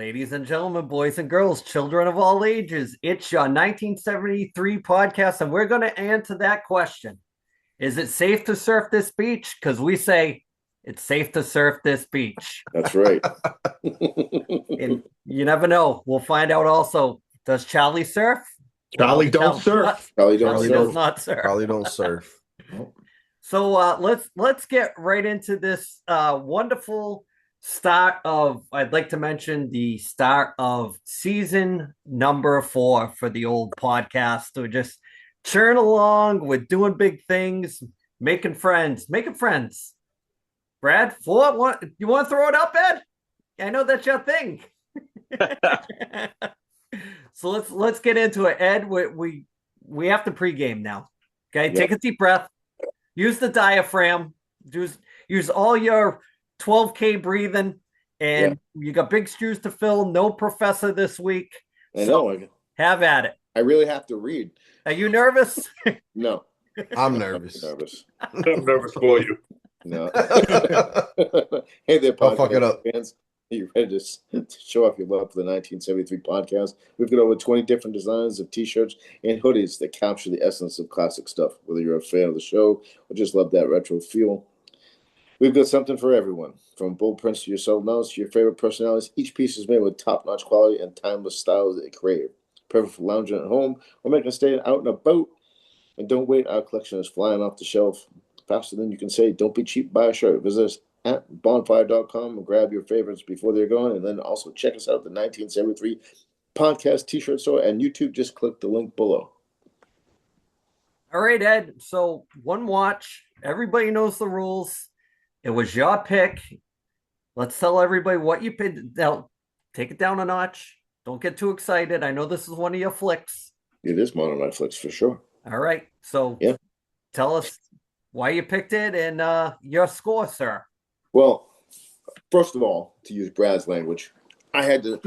Ladies and gentlemen, boys and girls, children of all ages, it's your 1973 podcast, and we're going to answer that question. Is it safe to surf this beach? Because we say it's safe to surf this beach. That's right. And you never know. We'll find out also. Does Charlie surf? Or Charlie does don't Not? surf. Probably don't Charlie surf. does not surf. Probably don't surf. So let's get right into this wonderful start of. I'd like to mention the start of season number 4 for the old podcast. We're just churn along. We're doing big things, making friends, making friends. Brad, you want to throw it up, Ed? I know that's your thing. So let's get into it, Ed. We have to pregame now. Okay, Yep. take a deep breath. Use the diaphragm. Use all your 12K breathing, and you got big shoes to fill. No professor this week. I know. Have at it. I really have to read. Are you nervous? No. I'm nervous. Nervous. I'm nervous for you. No. Hey there, I'll fuck it up. fans. Are you ready to show off your love for the 1973 podcast? We've got over 20 different designs of t-shirts and hoodies that capture the essence of classic stuff. Whether you're a fan of the show or just love that retro feel, we've got something for everyone. From bold prints to your soul notes to your favorite personalities, each piece is made with top-notch quality and timeless styles that they crave. Perfect for lounging at home or making a stay out and about. And don't wait, our collection is flying off the shelf faster than you can say. Don't be cheap, buy a shirt. Visit us at bonfire.com and grab your favorites before they're gone. And then also check us out at the 1973 podcast t-shirt store and YouTube. Just click the link below. All right, Ed. So one watch. Everybody knows the rules. It was your pick. Let's tell everybody what you picked. Now, take it down a notch. Don't get too excited. I know this is one of your flicks. It is Mono Netflix for sure. All right. So Yeah. Tell us why you picked it and your score, sir. Well, first of all, to use Brad's language, I had to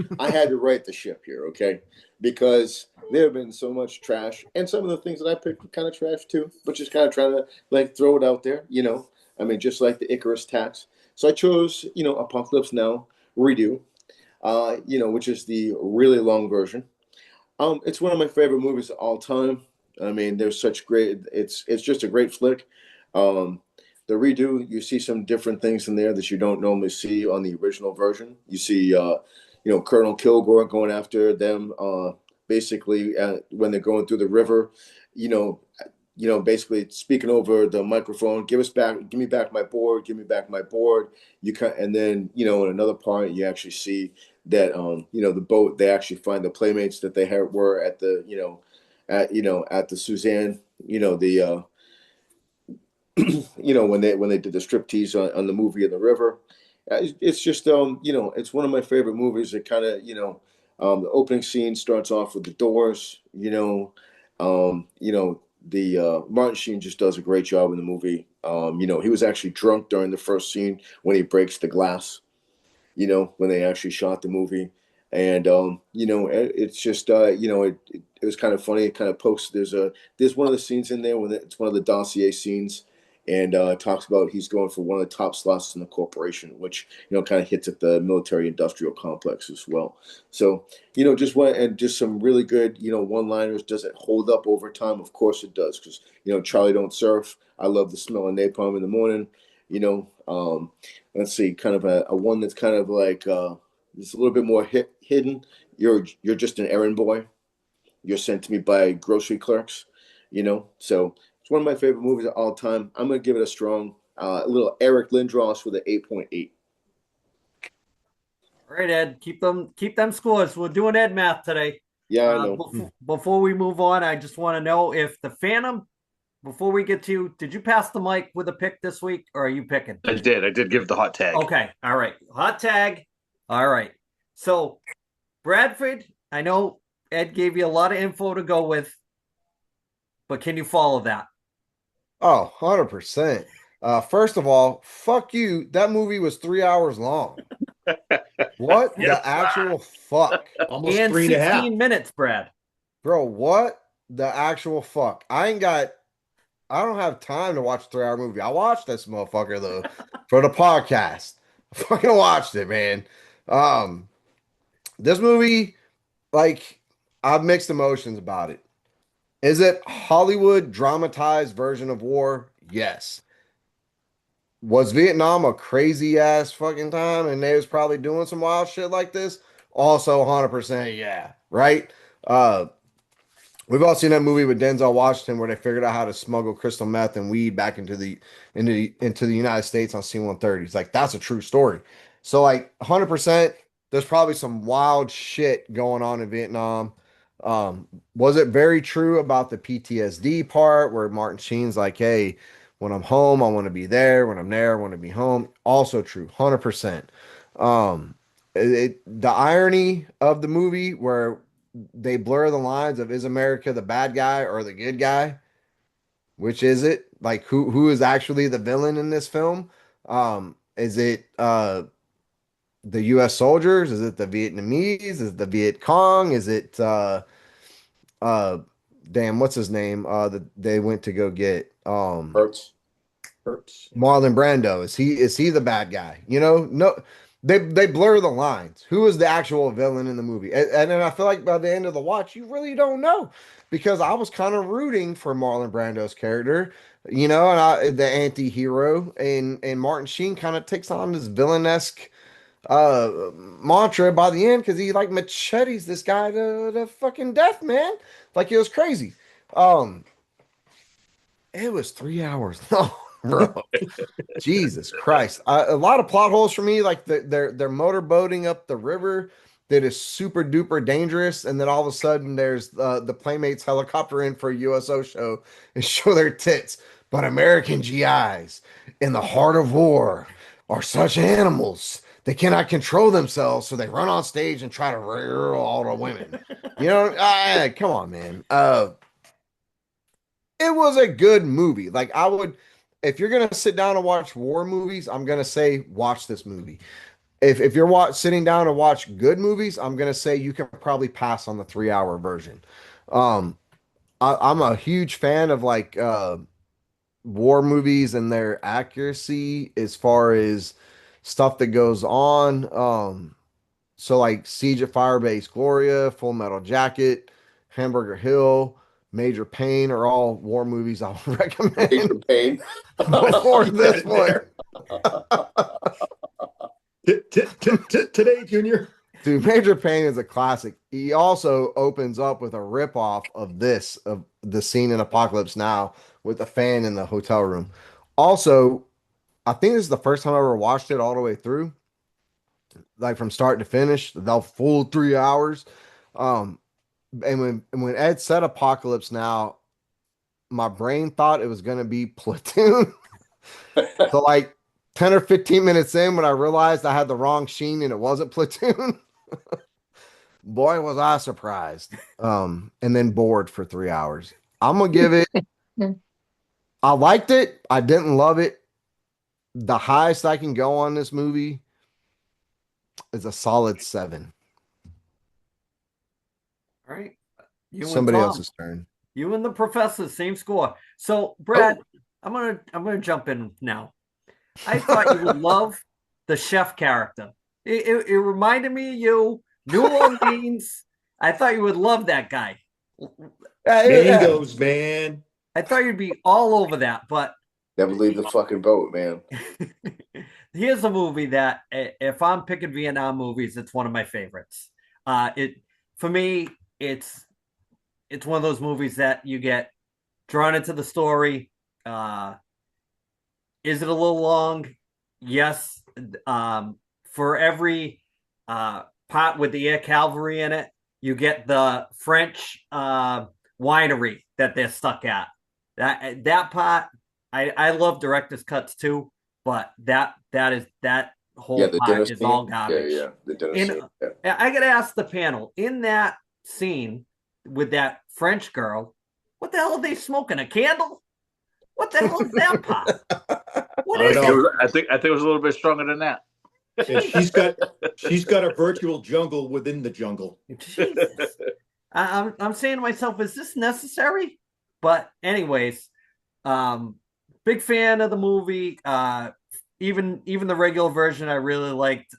right the ship here, okay? Because there have been so much trash, and some of the things that I picked were kind of trash too, but just kind of trying to like throw it out there, you know. I mean, just like the Icarus tax. So I chose, Apocalypse Now Redo, which is the really long version. It's one of my favorite movies of all time. I mean, there's such great. It's just a great flick. The redo, you see some different things in there that you don't normally see on the original version. You see, Colonel Kilgore going after them, basically when they're going through the river, basically speaking over the microphone, give me back my board, give me back my board. And then, in another part, you actually see that, the boat, they actually find the playmates that they were at the, at the Suzanne, when they did the striptease on the movie in the river. It's just it's one of my favorite movies. It kind of the opening scene starts off with the Doors. The Martin Sheen just does a great job in the movie. He was actually drunk during the first scene when he breaks the glass. When they actually shot the movie. And it's just it was kind of funny. It kind of pokes. There's one of the scenes in there when it's one of the dossier scenes, and it talks about he's going for one of the top slots in the corporation, which kind of hits at the military-industrial complex as well. So just some really good one-liners. Does it hold up over time? Of course it does, because Charlie don't surf. I love the smell of napalm in the morning. Let's see, kind of a one that's kind of like it's a little bit more hidden. You're just an errand boy. You're sent to me by grocery clerks, So it's one of my favorite movies of all time. I'm gonna give it a strong, little Eric Lindros with an 8.8. All right, Ed. Keep them scores. We're doing Ed math today. Yeah, I know. Before we move on, I just want to know if the Phantom. Before we get to, did you pass the mic with a pick this week, or are you picking? I did give the hot tag. Okay. All right. Hot tag. All right. So, Bradford, I know Ed gave you a lot of info to go with, but can you follow that? Oh, 100%. First of all, fuck you. That movie was 3 hours long. What Yes, the actual fuck? Almost And 3.5. 16 minutes, Brad. Bro, what the actual fuck? I don't have time to watch a 3 hour movie. I watched this motherfucker though for the podcast. I fucking watched it, man. This movie, like, I've mixed emotions about it. Is it Hollywood dramatized version of war? Yes. Was Vietnam a crazy ass fucking time and they was probably doing some wild shit like this? Also 100% yeah, right? Uh we've all seen that movie with Denzel Washington where they figured out how to smuggle crystal meth and weed back into the United States on C-130s. Like that's a true story. So like 100% there's probably some wild shit going on in Vietnam. Was it very true about the PTSD part where Martin Sheen's like, hey, when I'm home, I want to be there. When I'm there, I want to be home. Also true, 100%. The irony of the movie where they blur the lines of is America the bad guy or the good guy? Which is it? Like who is actually the villain in this film? Is it the US soldiers? Is it the Vietnamese? Is it the Viet Cong? Is it uh damn, what's his name? That they went to go get Hurts. Marlon Brando. Is he the bad guy? You know, no, they blur the lines. Who is the actual villain in the movie? And then I feel like by the end of the watch, you really don't know because I was kind of rooting for Marlon Brando's character, you know, and the anti-hero, and Martin Sheen kind of takes on this villain-esque mantra by the end because he like machetes this guy to fucking death, man. Like it was crazy. Um, it was 3 hours long, bro. Jesus Christ. A lot of plot holes for me, like they're motorboating up the river that is super duper dangerous, and then all of a sudden there's the Playmates helicopter in for a USO show and show their tits. But American GIs in the heart of war are such animals. They cannot control themselves, so they run on stage and try to rear all the women. You know, come on, man. It was a good movie. Like I would, if you're gonna sit down and watch war movies, I'm gonna say watch this movie. If you're sitting down to watch good movies, I'm gonna say you can probably pass on the 3 hour version. Um, I'm a huge fan of like war movies and their accuracy as far as stuff that goes on. So like Siege at Firebase Gloria, Full Metal Jacket, Hamburger Hill, Major Payne are all war movies I would Major recommend pain. before Keep that this in one. there. Today, Junior. Dude, Major Payne is a classic. He also opens up with a ripoff of the scene in Apocalypse Now with the fan in the hotel room. Also, I think this is the first time I ever watched it all the way through, like from start to finish, the full 3 hours. Um, and when Ed said Apocalypse Now, my brain thought it was gonna be Platoon. So like 10 or 15 minutes in, when I realized I had the wrong Sheen and it wasn't Platoon, boy was I surprised. And then bored for 3 hours. I'm gonna give it. I liked it. I didn't love it. The highest I can go on this movie is a solid 7. All right. You and Somebody Tom. else's turn. You and the professor, same score. So, Oh, Brad, I'm gonna jump in now. I thought you would love the chef character. It reminded me of you, New Orleans. I thought you would love that guy. yeah, yeah. Mangoes, man. I thought you'd be all over that, but Never leave the fucking boat, man. here's a movie that if I'm picking Vietnam movies, it's one of my favorites. It for me, it's one of those movies that you get drawn into the story. Uh, is it a little long? Yes. For every pot with the air cavalry in it, you get the French winery that they're stuck at. That pot, I love director's cuts too, but that Yeah, whole the dinner pot is scene. all Yeah, garbage. yeah, the dinner And scene. Yeah. I gotta ask the panel in that scene with that French girl, what the hell are they smoking? A candle? What the hell is that pot? What I don't is know. it? I think it was a little bit stronger than that. And she's got a virtual jungle within the jungle. Jesus. I'm saying to myself, is this necessary? But anyways, big fan of the movie. Even the regular version, I really liked.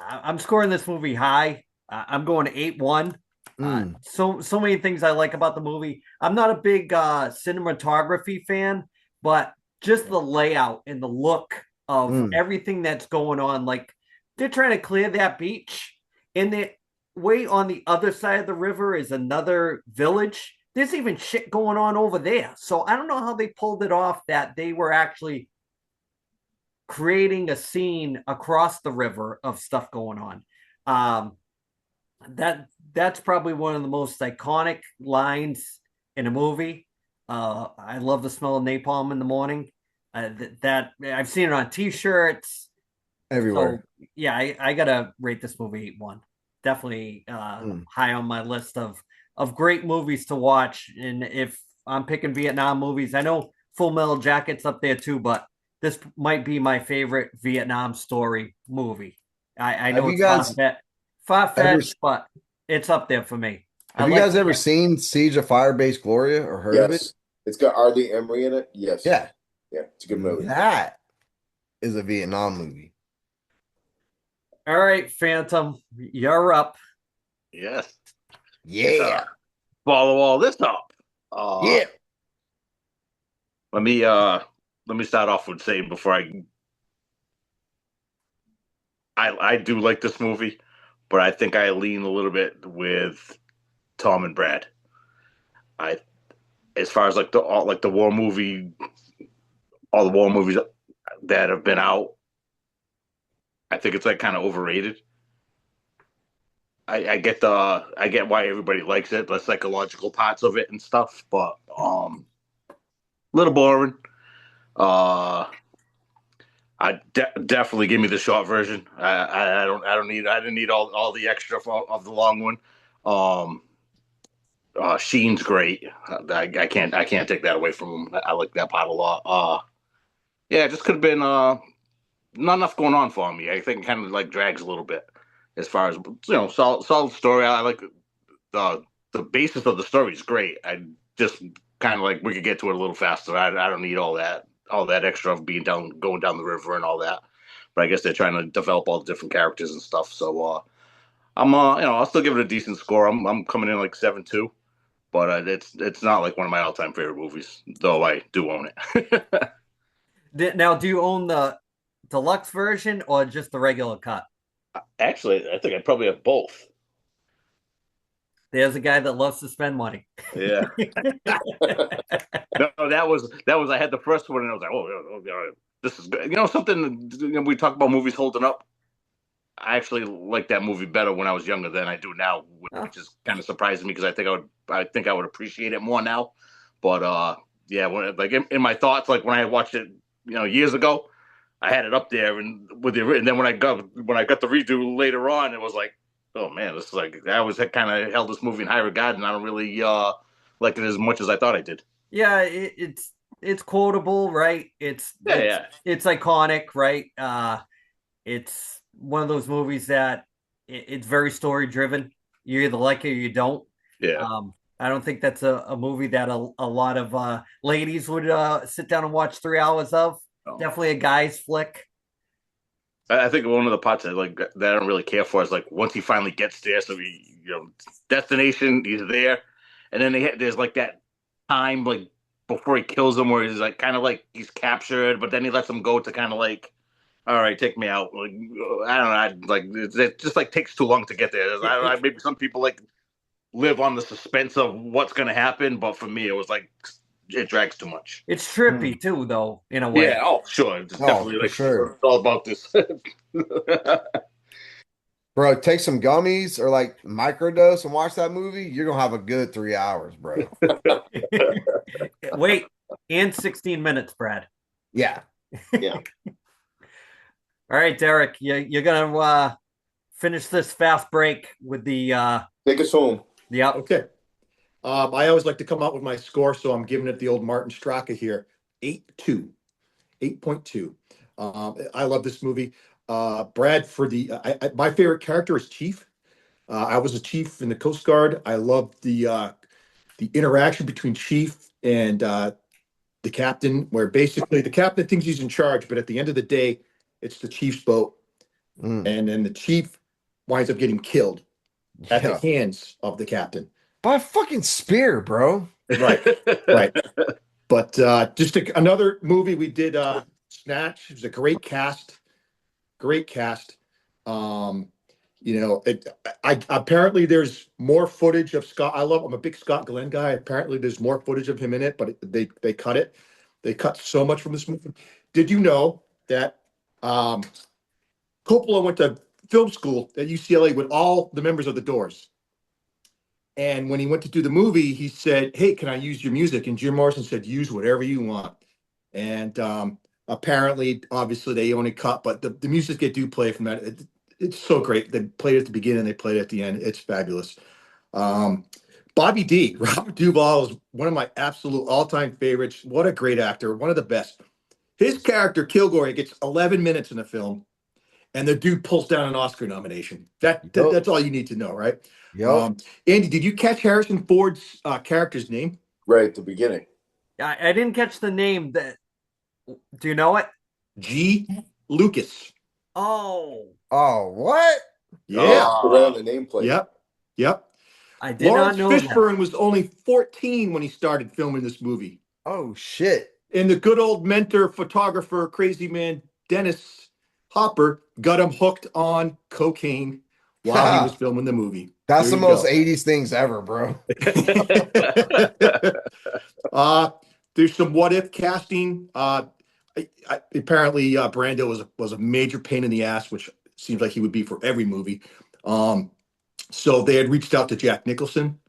I'm scoring this movie high. I'm going 8-1. Mm, So many things I like about the movie. I'm not a big cinematography fan, but just the layout and the look of mm. everything that's going on. Like they're trying to clear that beach, and the way on the other side of the river is another village. There's even shit going on over there. So I don't know how they pulled it off that they were actually creating a scene across the river of stuff going on. Um, that's probably one of the most iconic lines in a movie. I love the smell of napalm in the morning. That I've seen it on T-shirts. So Everywhere. yeah, I gotta rate this movie 8-1. Definitely Mm. high on my list of great movies to watch. And if I'm picking Vietnam movies, I know Full Metal Jacket's up there too, but this might be my favorite Vietnam story movie. I Have know you it's guys far ever fetched, but it's up there for me. I have you like guys ever seen Siege of Firebase Gloria or heard of it? Yes. It's got R.D. Emery in it. Yes. Yeah. Yeah, it's a good movie. That is a Vietnam movie. All right, Phantom, you're up. Yes. Yeah. Follow all this up. Uh, Yeah. let me uh let me start off with saying before I do like this movie, but I think I lean a little bit with Tom and Brad. I as far as like the war movie, all the war movies that have been out, I think it's like kind of overrated. I get why everybody likes it, the psychological parts of it and stuff, but a little boring. Uh, definitely give me the short version. I didn't need all the extra of the long one. Um, Sheen's great. I can't take that away from him. I like that part a lot. Yeah, it just could have been not enough going on for me. I think it kind of like drags a little bit as far as solid story. I like the basis of the story is great. I just kind of like we could get to it a little faster. I don't need all that extra of being down going down the river and all that. But I guess they're trying to develop all the different characters and stuff. So I'm I'll still give it a decent score. I'm coming in like 7-2, but it's not like one of my all time favorite movies, though I do own it. Now, do you own the deluxe version or just the regular cut? Actually, I think I probably have both. There's a guy that loves to spend money. Yeah. No, that was I had the first one and I was like, this is good. Something we talk about movies holding up. I actually like that movie better when I was younger than I do now, Oh, which is kind of surprising me because I think I would appreciate it more now. But yeah, like in my thoughts, like when I watched it, years ago, I had it up there and and then when I got the redo later on, it was like, oh man, this is like I was kind of held this movie in high regard, and I don't really like it as much as I thought I did. yeah, it's quotable, right? It's Yeah, it's yeah, it's iconic, right? It's one of those movies that it's very story driven. You either like it or you don't. yeah. I don't think that's a movie that a lot of ladies would sit down and watch 3 hours of. Oh. Definitely a guy's flick. I think one of the parts that I don't really care for is like once he finally gets there, so destination, he's there, and then there's like that time like before he kills him where he's like kind of like he's captured, but then he lets him go to kind of like, all right, take me out. Like I don't know, like it just like takes too long to get there. I don't know, maybe some people like live on the suspense of what's gonna happen, but for me, it was like it drags too much. It's Hmm. trippy too, though, in a way. Yeah, oh sure, it's Oh, definitely for like sure. it's all about this. Bro, take some gummies or like microdose and watch that movie. You're gonna have a good 3 hours, bro. Wait, and 16 minutes, Brad. Yeah. Yeah. All right, Derek, you're gonna finish this fast break with Take us home. the up. Okay. I always like to come out with my score, so I'm giving it the old Martin Straka here. 8-2. 8.2. I love this movie. Brad, for my favorite character is Chief. I was a chief in the Coast Guard. I love the interaction between Chief and the captain, where basically the captain thinks he's in charge, but at the end of the day, it's the chief's boat. Mm. and then the chief winds up getting killed at the Yeah. hands of the captain. By a fucking spear, bro. Right, right. But just another movie we did, Snatch. It was a great cast, great cast. Um, I apparently there's more footage of Scott. I'm a big Scott Glenn guy. Apparently there's more footage of him in it, but they cut it. They cut so much from this movie. Did you know that Coppola went to film school at UCLA with all the members of the Doors? And when he went to do the movie, he said, "Hey, can I use your music?" And Jim Morrison said, "Use whatever you want." And apparently, obviously, they only cut, but the music they do play from that, it's so great. They played it at the beginning, they played it at the end. It's fabulous. Um, Bobby D, Robert Duvall is one of my absolute all-time favorites. What a great actor, one of the best. His character, Kilgore, gets 11 minutes in the film, and the dude pulls down an Oscar nomination. That's all you need to know, right? Yep. Andy, did you catch Harrison Ford's character's name? Right at the beginning. I didn't catch the name. Do you know it? G. Lucas. Oh, Oh, what? Yeah. Right on the nameplate. Yep. Yep. I did Lawrence not know that. Fishburne was only 14 when he started filming this movie. Oh, shit. And the good old mentor, photographer, crazy man, Dennis Hopper, got him hooked on cocaine while he was filming the movie. That's There the you most go. 80s things ever, bro. There's some what if casting. Apparently, Brando was a major pain in the ass, which seems like he would be for every movie. So they had reached out to Jack Nicholson,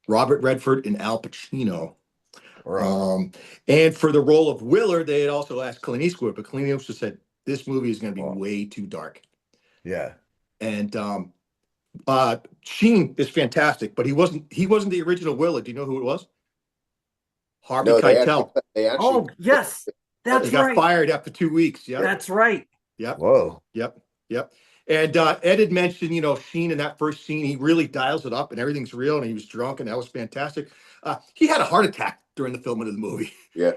Robert Redford, and Al Pacino. Right. And for the role of Willard, they had also asked Clint Eastwood, but Clint Eastwood said this movie is going to be way too dark. Yeah. And Sheen is fantastic, but he wasn't the original Willard. Do you know who it was? Harvey No, Keitel. they actually. Oh, yes, that's He got right. fired after 2 weeks. Yep. That's right. Yep. Whoa. Yep. Yep. And Ed had mentioned, Sheen in that first scene, he really dials it up and everything's real, and he was drunk, and that was fantastic. He had a heart attack during the filming of the movie. Yeah.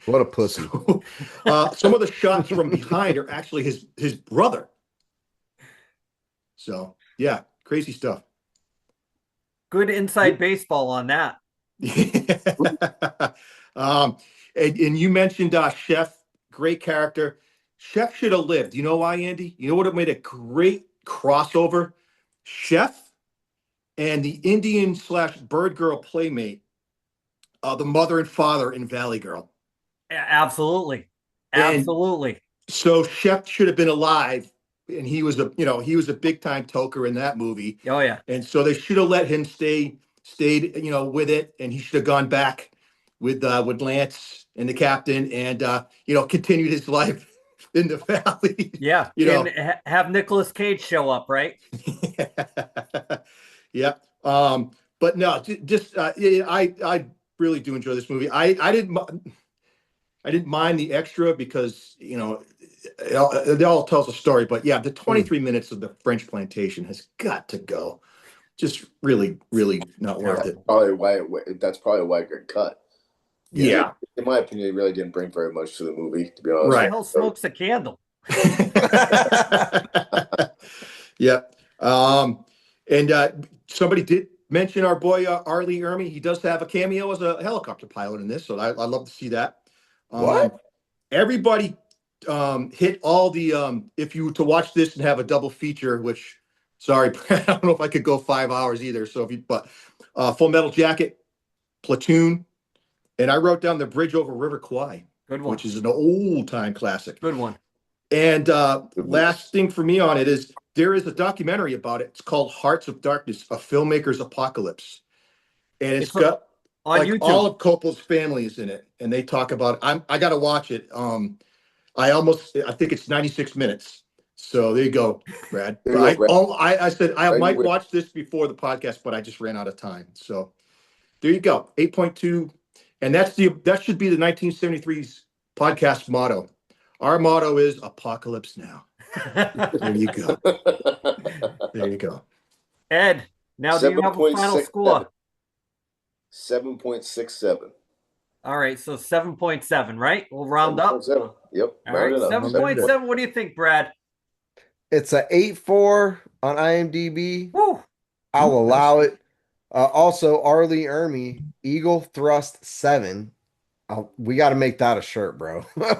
What a pussy. Some of the shots from behind are actually his brother. So yeah, crazy stuff. Good inside baseball on that. And you mentioned Chef, great character. Chef should have lived. You know why, Andy? You know what made a great crossover? Chef and the Indian / bird girl playmate, the mother and father in Valley Girl. Absolutely. And Absolutely. so Chef should have been alive, and he was a big time toker in that movie. Oh, yeah. And so they should have let him stayed, with it, and he should have gone back with Lance and the captain, and continued his life in the valley. Yeah. And have Nicolas Cage show up, right? Yeah. But no, just I really do enjoy this movie. I didn't mind the extra because it all tells a story. But yeah, the 23 minutes of the French plantation has got to go. Just really, really not worth it. That's probably why it got cut. Yeah. In my opinion, it really didn't bring very much to the movie, to be honest. Who the hell smokes a candle? Yeah. And somebody did mention our boy R. Lee Ermey. He does have a cameo as a helicopter pilot in this, so I'd love to see that. What? Everybody hit all the if you were to watch this and have a double feature, which sorry, I don't know if I could go 5 hours either. So Full Metal Jacket, Platoon, and I wrote down The Bridge Over River Kwai. Good one. Which is an old time classic. Good one. And last thing for me on it is there is a documentary about it. It's called Hearts of Darkness, A Filmmaker's Apocalypse. And it's got on like YouTube. all of Coppola's family is in it. And they talk about I got to watch it. I think it's 96 minutes. So there you go, Brad. I said I might watch this before the podcast, but I just ran out of time. So there you go. 8.2. And that should be the 1973's podcast motto. Our motto is Apocalypse Now. There you go. There you go. Ed, now do you have a final score? 7.67. All right, so 7.7, right? We'll round up. 7.7. Yep. All right, 7.7. What do you think, Brad? It's a 8.4 on IMDb. Woo. I'll allow it. Also, Arlie Ermy, Eagle Thrust 7. We got to make that a shirt, bro. Nice.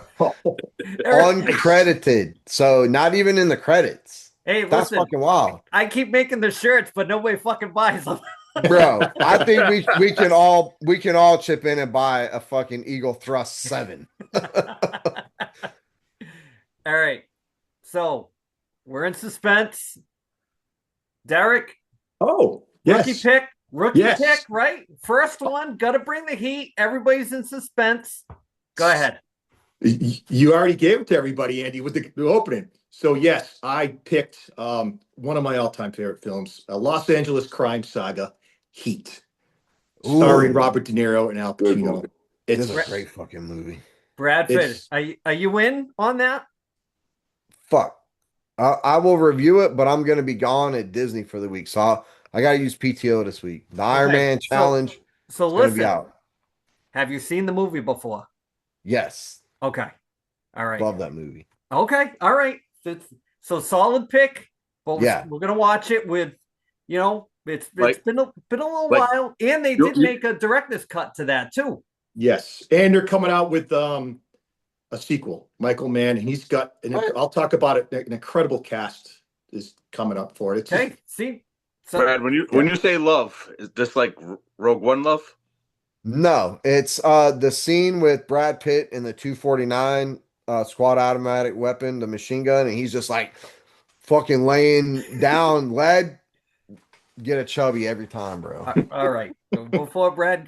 Uncredited. So not even in the credits. Hey, That's listen, fucking wild. I keep making the shirts, but nobody fucking buys them. Bro, I think we can all chip in and buy a fucking Eagle Thrust 7. All right. So we're in suspense. Derek, Oh, rookie yes. pick, rookie Yes. pick, right? First one, gotta bring the heat. Everybody's in suspense. Go ahead. You already gave it to everybody, Andy, with the opening. So yes, I picked one of my all-time favorite films, a Los Angeles crime saga, Heat, starring Ooh, Robert De Niro and Al Good Pacino. movie. this is It's a great fucking movie. Bradford, it's are you in on that? Fuck. I will review it, but I'm going to be gone at Disney for the week. So I got to use PTO this week. The Iron Okay. Man So challenge so is going to be listen, out. have you seen the movie before? Yes. Okay. All right. Love that movie. Okay. All right. So solid pick, but Yeah. we're gonna watch it with, it's Like, been a little like while, and they you, did you, make a director's cut to that too. yes, and they're coming out with a sequel. Michael Mann, and he's got What? I'll talk about it. An incredible cast is coming up for it. It's just Okay. See, so Brad, when you yeah. when you say love, is this like Rogue One love? No, it's the scene with Brad Pitt and the 249 squad automatic weapon, the machine gun, and he's just like fucking laying down lead. Get a chubby every time, bro. all right. Before Brad,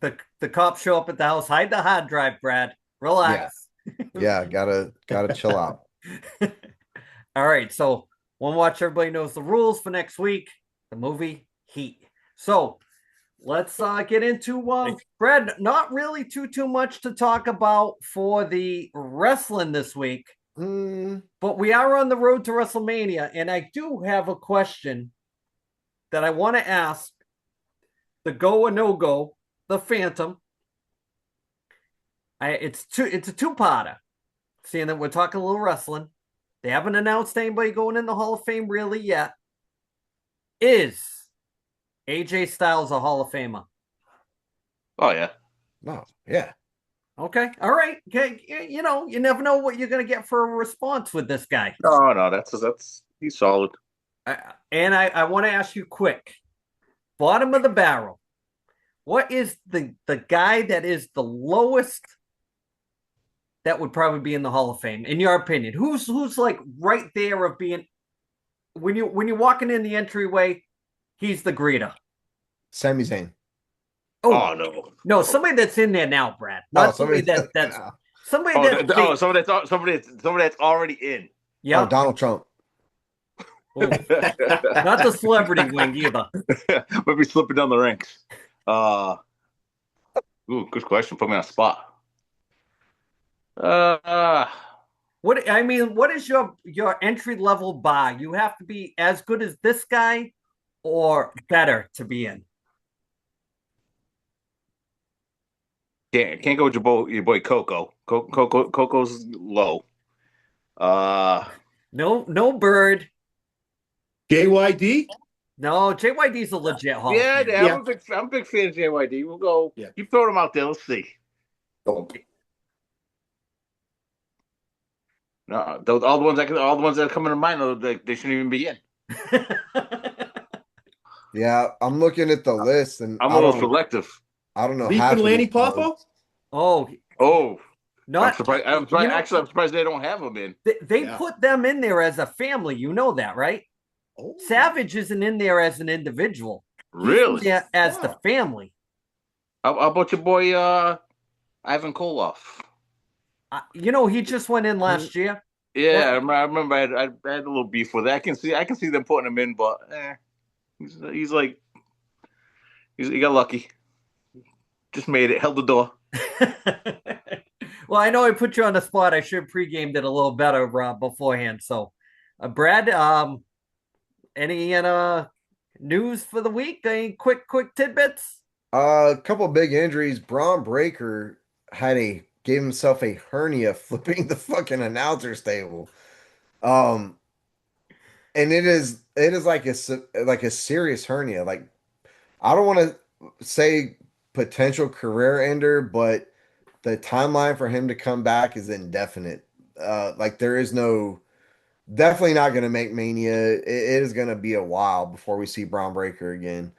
the cops show up at the house, hide the hard drive, Brad. Yeah. Relax. Yeah, gotta chill out. All right, so one watch everybody knows the rules for next week. The movie Heat. So let's get into Brad. Not really too much to talk about for the wrestling this week, Mm, but we are on the road to WrestleMania, and I do have a question that I want to ask the go or no go, the Phantom. It's a two-parter. Seeing that we're talking a little wrestling, they haven't announced anybody going in the Hall of Fame really yet. Is AJ Styles a Hall of Famer? Oh yeah. no, yeah. Okay, all right. Okay, you never know what you're going to get for a response with this guy. No, that's he's solid. And I want to ask you quick, bottom of the barrel. What is the guy that is the lowest that would probably be in the Hall of Fame in your opinion? Who's like right there of being when you're walking in the entryway, he's the greeter. Sami Zayn. Oh Oh no. no, somebody that's in there now, Brad. Oh, Not somebody that's no. somebody Oh, that somebody that's already in. Oh, yeah. Donald Trump. Oh, not the celebrity wing either. Might be slipping down the ranks. Uh, good question. Put me on the spot. Uh, What is your entry level bar? You have to be as good as this guy or better to be in. can't go with your boy Coco. Coco's low. Uh, No Bird. JYD. No, JYD's a legit Hall of yeah, Famer. Yeah. I'm a big fan of JYD. We'll go. Yeah. Keep throwing them out there. Let's see. Don't. No, all the ones that are coming to mind, they shouldn't even be in. Yeah, I'm looking at the list and I'm a I little don't selective. I don't know Leap half and of Lanny these cards. Poffo. Oh, Oh, I'm not surprised. I'm surprised. Actually, I'm surprised they don't have them in. they Yeah. put them in there as a family. You know that, right? Oh. Savage isn't in there as an individual. He's in Really? there as the Wow. family. How about your boy Ivan Koloff? He just went in last year. Yeah, I remember I had a little beef with it. I can see them putting him in, but he's like he got lucky. Just made it, held the door. Well, I know I put you on the spot. I should have pre-gamed it a little better beforehand. So, Brad, any news for the week? Any quick tidbits? A couple big injuries. Braun Breaker gave himself a hernia flipping the fucking announcer's table. Um, and it is like a serious hernia. Like I don't want to say potential career ender, but the timeline for him to come back is indefinite. Like there is no definitely not going to make Mania. It is going to be a while before we see Braun Breaker again.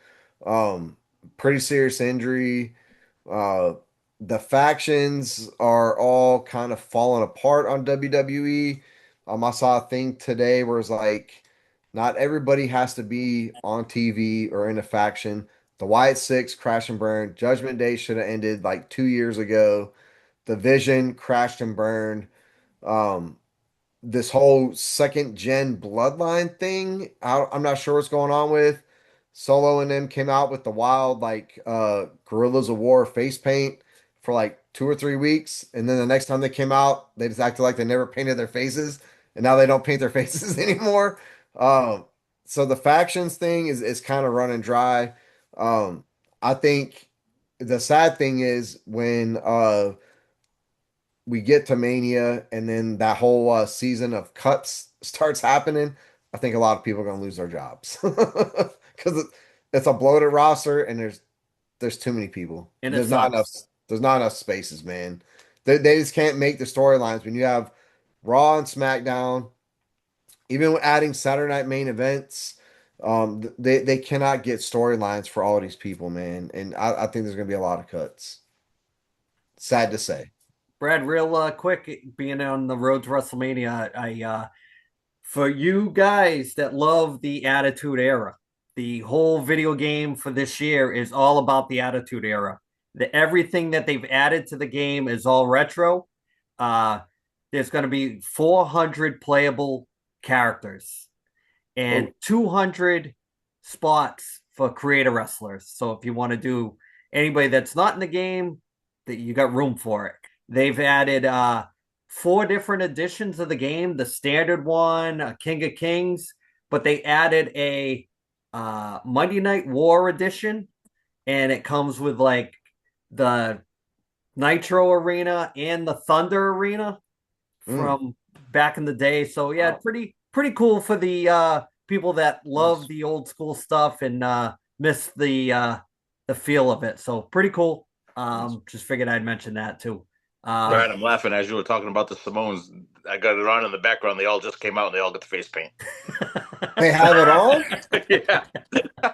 Um, Pretty serious injury. Uh, the factions are all kind of falling apart on WWE. I saw a thing today where it's like, not everybody has to be on TV or in a faction. The Wyatt Six crash and burn. Judgment Day should have ended like 2 years ago. The Vision crashed and burned. Um, this whole second gen bloodline thing. I'm not sure what's going on with. Solo and them came out with the wild like Guerrillas of War face paint for like 2 or 3 weeks, and then the next time they came out, they just acted like they never painted their faces, and now they don't paint their faces anymore. Um, so the factions thing is kind of running dry. Um, I think the sad thing is when we get to Mania and then that whole season of cuts starts happening, I think a lot of people are going to lose their jobs because it's a bloated roster and there's too many people. And it There's not enough. sucks. There's not enough spaces, man. They just can't make the storylines when you have Raw and SmackDown. Even with adding Saturday Night main events, they cannot get storylines for all these people, man. And I think there's going to be a lot of cuts. Sad to say. Brad, real quick, being on the road to WrestleMania, for you guys that love the Attitude Era, the whole video game for this year is all about the Attitude Era. Everything that they've added to the game is all retro. Uh, there's going to be 400 playable characters and Oh, 200 spots for creator wrestlers. So if you want to do anybody that's not in the game, that you got room for it. They've added four different editions of the game, the standard one, King of Kings, but they added a Monday Night War edition, and it comes with like the Nitro Arena and the Thunder Arena Mm, from back in the day. So yeah, wow. pretty cool for the people that love Nice. the old school stuff and miss the feel of it. So pretty cool. Nice. Just figured I'd mention that too. Right, I'm laughing as you were talking about the Simones. I got it on in the background. They all just came out and they all got the face paint. they have it on, Yeah.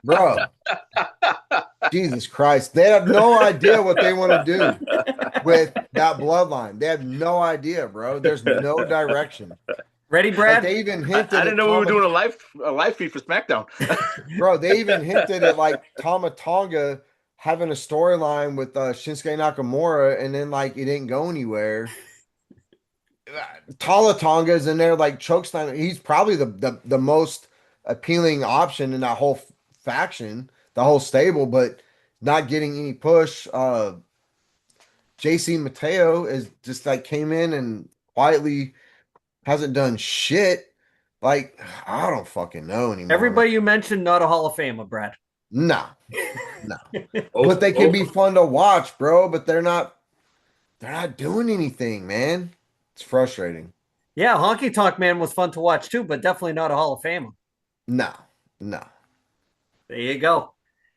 bro. Jesus Christ. They have no idea what they want to do with that bloodline. They have no idea, bro. There's no direction. Ready, Like Brad? they even I hinted didn't at know we were Tama, doing a live feed for SmackDown. bro. They even hinted at like Tama Tonga having a storyline with Shinsuke Nakamura, and then like it didn't go anywhere. Tala Tonga's in there like chokeslam. He's probably the most appealing option in that whole faction, the whole stable, but not getting any push. JC Mateo is just like came in and quietly hasn't done shit. Like I don't fucking know anymore, man. Everybody you mentioned, not a Hall of Famer, Brad. No, no. Oh, But they can oh, be fun to watch, bro. But they're not. They're not doing anything, man. It's frustrating. Yeah, Honky Tonk Man was fun to watch too, but definitely not a Hall of Famer. No, no. There you go.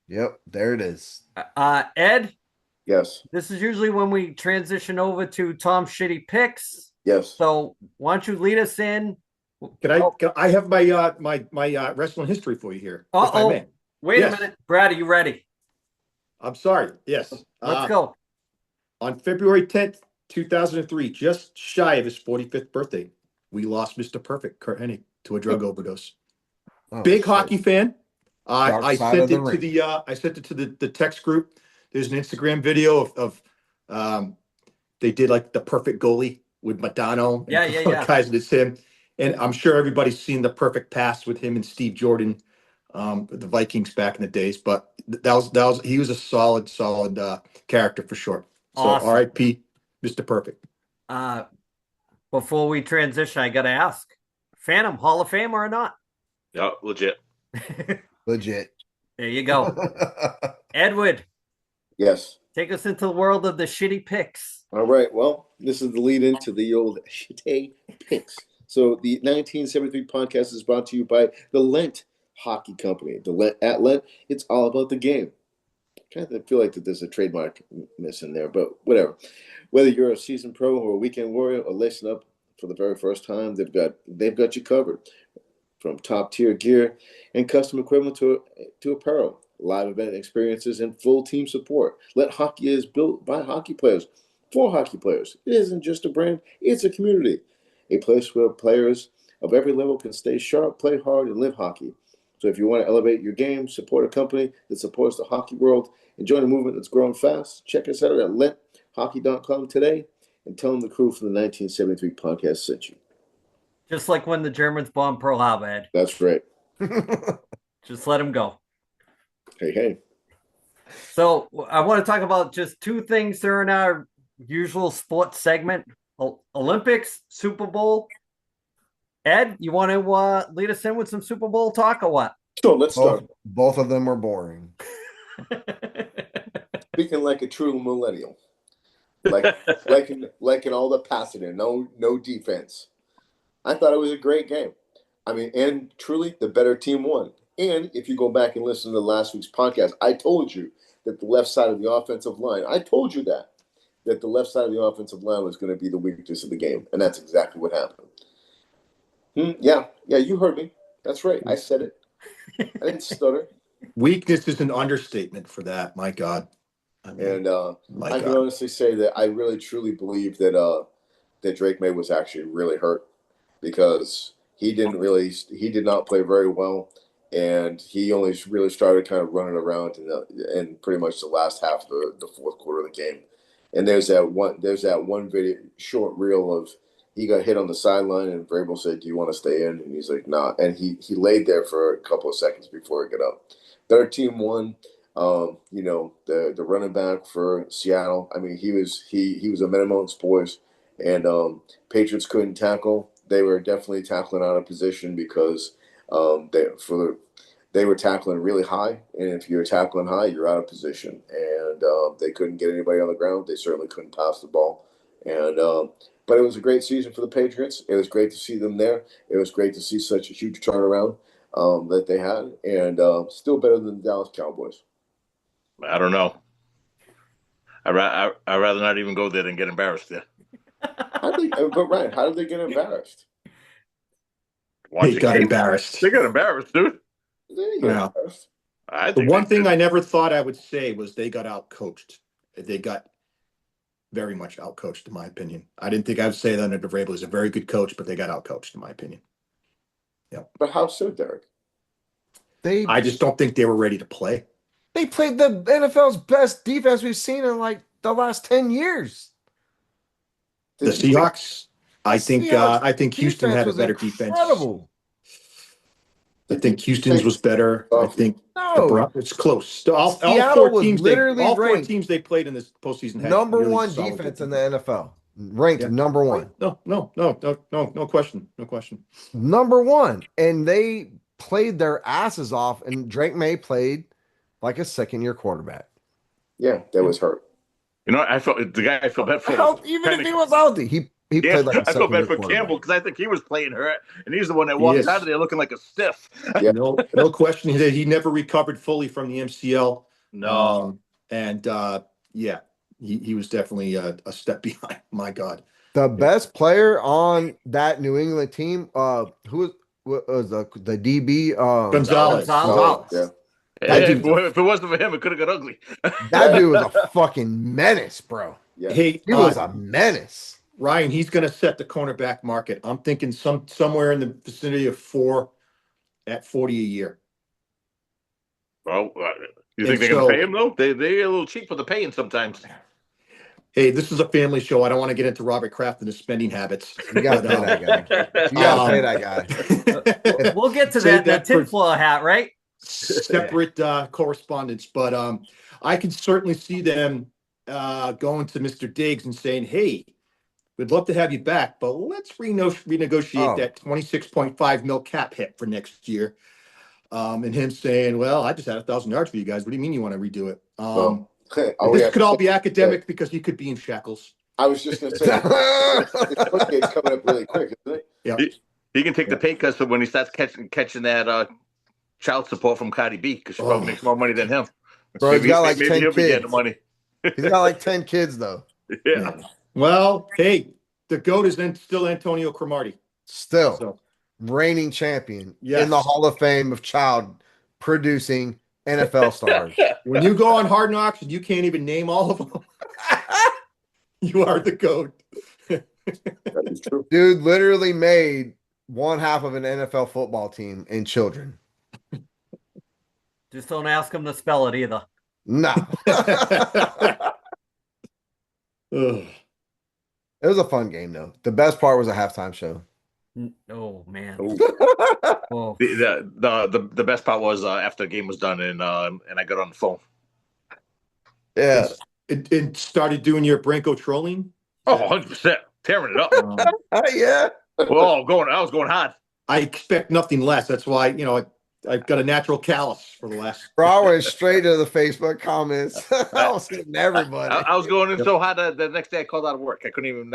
Yep, there it is. Ed, Yes. this is usually when we transition over to Tom's shitty picks. Yes. So why don't you lead us in? I have my wrestling history for you here, if I Uh-oh. may. Wait Yes. a minute. Brad, are you ready? I'm sorry. Yes. Let's go. On February 10th, 2003, just shy of his 45th birthday, we lost Mr. Perfect, Kurt Hennig, to a drug overdose. Oh, Big shit. hockey fan. Dark I side sent of the it to ring. the text group. There's an Instagram video of they did like the perfect goalie with Madonna and Yeah. guys, and it's him. And I'm sure everybody's seen the perfect pass with him and Steve Jordan, the Vikings back in the days. But he was a solid character for sure. So Awesome. R.I.P. Mr. Perfect. Before we transition, I got to ask, Phantom, Hall of Fame or not? yeah, legit. Legit. There you go. Edward, Yes. take us into the world of the shitty picks. All right. Well, this is the lead into the old shitty picks. So the 1973 podcast is brought to you by the Lent Hockey Company. At Lent, it's all about the game. I kind of feel like that there's a trademark missing there, but whatever. Whether you're a seasoned pro or a weekend warrior or lacing up for the very first time, they've got you covered. From top tier gear and custom equipment to apparel, live event experiences, and full team support. Let Hockey is built by hockey players for hockey players. It isn't just a brand, it's a community. A place where players of every level can stay sharp, play hard, and live hockey. So if you want to elevate your game, support a company that supports the hockey world, and join a movement that's growing fast, check us out at lenthockey.com today and tell them the crew from the 1973 podcast sent you. Just like when the Germans bombed Pearl Harbor, Ed. That's right. Just let them go. Hey. So I want to talk about just two things during our usual sports segment. Olympics, Super Bowl. Ed, you want to lead us in with some Super Bowl talk or what? So let's start. Both of them were boring. Speaking like a true millennial. Like in all the passing, no defense. I thought it was a great game. I mean, and truly, the better team won. And if you go back and listen to last week's podcast, I told you that the left side of the offensive line, that the left side of the offensive line was going to be the weakness of the game. And that's exactly what happened. Yeah, you heard me. That's right. I said it. I didn't stutter. Weakness is an understatement for that. My God. I can honestly say that I really, truly believe that Drake May was actually really hurt, because he did not play very well, and he only really started kind of running around in pretty much the last half of the fourth quarter of the game. And there's that one video short reel of he got hit on the sideline, and Vrabel said, "Do you want to stay in?" And he's like, "Nah." And he laid there for a couple of seconds before he got up. Their team won. The running back for Seattle, I mean, he was a minimum boys, and Patriots couldn't tackle. They were definitely tackling out of position because they were tackling really high, and if you're tackling high, you're out of position, and they couldn't get anybody on the ground. They certainly couldn't pass the ball, and but it was a great season for the Patriots. It was great to see them there. It was great to see such a huge turnaround that they had, and still better than the Dallas Cowboys. I don't know. I'd rather not even go there than get embarrassed there. But Ryan, how did they get embarrassed? They got embarrassed. They got embarrassed, dude. They got embarrassed. The one thing I never thought I would say was they got outcoached. They got very much outcoached, in my opinion. I didn't think I would say that under Vrabel. He's a very good coach, but they got outcoached, in my opinion. Yeah. But how so, Derek? I just don't think they were ready to play. They played the NFL's best defense we've seen in like the last 10 years. The Seahawks, I think Houston had a better defense. Incredible. I think Houston's was better. I think it's close. All four teams they played in this postseason had number really one defense in the NFL. Ranked number one. No question. Number one. And they played their asses off, and Drake May played like a second-year quarterback. Yeah, that was hurt. You know, I felt bad for. Even if he was healthy, he played like a second-year quarterback. I felt bad for Campbell because I think he was playing hurt, and he's the one that walked out of there looking like a stiff. Yeah. No question. He never recovered fully from the MCL. No. He was definitely a step behind. My God. The best player on that New England team, who was the DB? Gonzalez. Yeah. If it wasn't for him, it could have got ugly. That dude was a fucking menace, bro. Yeah. He was a menace. Ryan, he's going to set the cornerback market. I'm thinking somewhere in the vicinity of 4 at $40 a year. Well, you think they're going to pay him though? They're a little cheap for the paying sometimes. Hey, this is a family show. I don't want to get into Robert Kraft and his spending habits. You got to pay that guy. You got to pay that guy. We'll get to that tinfoil hat, right? Separate correspondence, but I can certainly see them going to Mr. Diggs and saying, "Hey, we'd love to have you back, but let's renegotiate that $26.5 million cap hit for next year." And him saying, "Well, I just had 1,000 yards for you guys. What do you mean you want to redo it?" This could all be academic because he could be in shackles. I was just going to say, it's coming up really quick, isn't it? Yeah. He can take the Yeah. pay cuts when he starts catching that child support from Cardi B because she Oh. probably makes more money than him. Bro, he's got like 10 He'll be getting the kids. money. He's got like 10 kids though. Yeah. Well, hey, the GOAT is then still Antonio Cromartie. Still So, reigning champion yes. in the Hall of Fame of child producing NFL stars. When you go on Hard Knocks and you can't even name all of them, you are the GOAT. That is true. Dude literally made one half of an NFL football team in children. Just don't ask him to spell it either. No. Ugh. It was a fun game though. The best part was a halftime show. Oh man. Ooh. Oh, The best part was after the game was done and I got on the phone. Yeah. It started doing your Branko trolling? Oh, 100%. Tearing it up. Yeah. Oh, I was going hard. I expect nothing less. That's why, I've got a natural callus for the last. Bro, I went straight to the Facebook comments. I was hitting everybody. I was going in so hard that the next day I called out of work. I couldn't even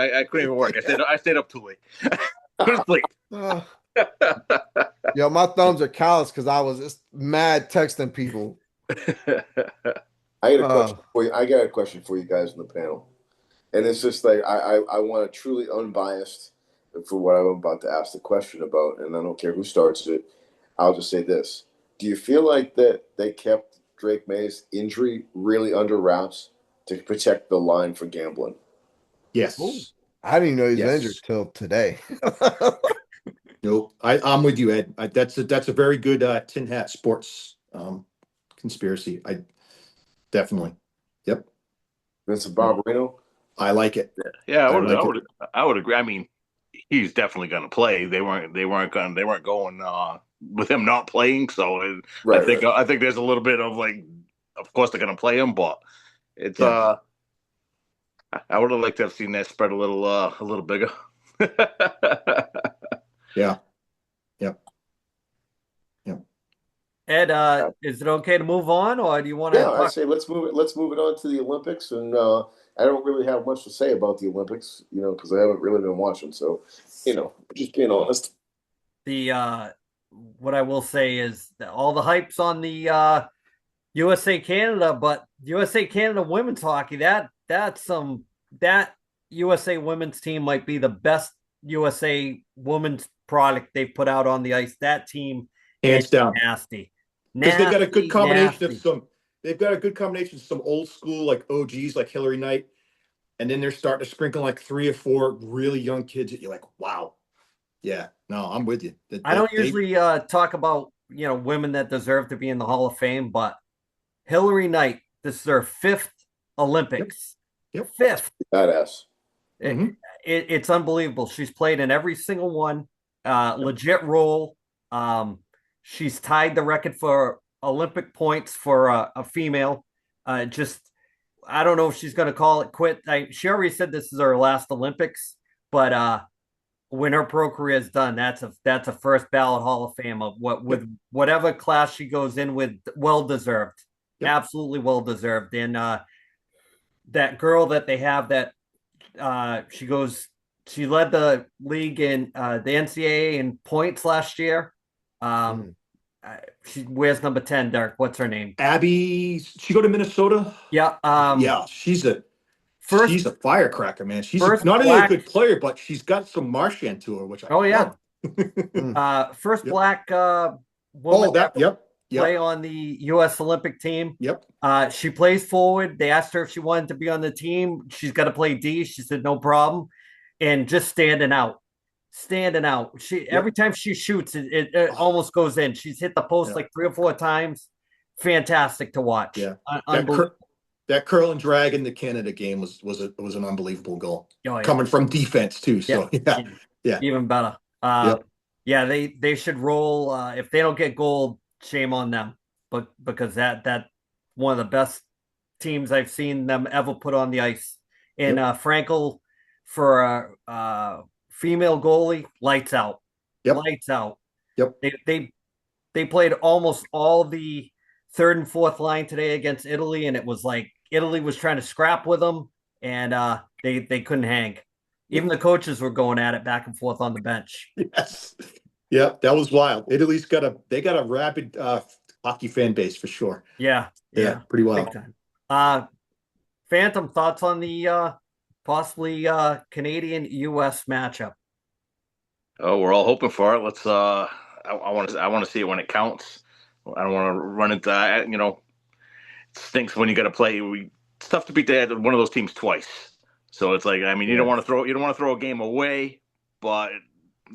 work. I stayed up too late. Couldn't sleep. Yo, my thumbs are calloused because I was just mad texting people. I got a question for you. I got a question for you guys in the panel, and it's just like I want to truly unbiased for what I'm about to ask the question about, and I don't care who starts it. I'll just say this: do you feel like that they kept Drake May's injury really under wraps to protect the line for gambling? Yes. Ooh. I didn't even know he was Yes. injured till today. Nope. I'm with you, Ed. That's a very good tin hat sports conspiracy. I definitely. Yep. Vincent Barbarino? I like it. Yeah, I I would agree. I mean, he's definitely going to play. They weren't going with him not playing. So I think there's a little bit of like, of course they're going to play him, but it's Yeah. I would have liked to have seen that spread a little bigger. Yeah. Yep. Ed, is it okay to move on, or do you want to? Yeah, I say let's move it. Let's move it on to the Olympics, and I don't really have much to say about the Olympics, because I haven't really been watching. So, just being honest. The what I will say is that all the hype's on the USA Canada, but USA Canada women's hockey that USA women's team might be the best USA women's product they've put out on the ice. That team Hands is down. nasty. Because they've got a good combination Nasty. they've got a good combination of some old school like OGs like Hillary Knight, and then they're starting to sprinkle like 3 or 4 really young kids that you're like, wow. Yeah, no, I'm with you. I don't usually talk about women that deserve to be in the Hall of Fame, but Hillary Knight, this is her 5th Olympics. Yep. 5th. Badass. It's unbelievable. She's played in every single one. Legit role. She's tied the record for Olympic points for a female. I don't know if she's going to call it quit. She already said this is her last Olympics, but when her pro career is done, that's a first ballot Hall of Fame of with whatever class she goes in with. Well deserved. Yep. Absolutely well deserved. And that girl that they have that she led the league in the NCAA in points last year. She wears number 10, Derek. What's her name? Abby. She go to Minnesota? Yeah. Yeah, she's a firecracker, man. She's not only a good player, but she's got some Marchand to her, which I love. First black woman play on the U.S. Olympic team. Yep. She plays forward. They asked her if she wanted to be on the team. She's got to play D. She said no problem. And just standing out. Every time she shoots, it almost goes in. She's hit the post like 3 or 4 times. Fantastic to watch. Yeah. That curl and drag in the Canada game was an unbelievable goal. Coming from defense too. So yeah. Even better. Yeah, they should roll. If they don't get gold, shame on them. But because that one of the best teams I've seen them ever put on the ice. And Frankel for female goalie, lights out. Lights out. Yep. They played almost all the 3rd and 4th line today against Italy, and it was like Italy was trying to scrap with them, and they couldn't hang. Even the coaches were going at it back and forth on the bench. Yes. Yeah, that was wild. Italy's got a rabid hockey fan base for sure. Yeah, Yeah, yeah, pretty big wild. time. Phantom, thoughts on the possibly Canadian US matchup? Oh, we're all hoping for it. Let's. I want to see it when it counts. I don't want to run into it stinks when you got to play. It's tough to beat one of those teams twice. So it's like, I mean, Yeah. you don't want to throw a game away, but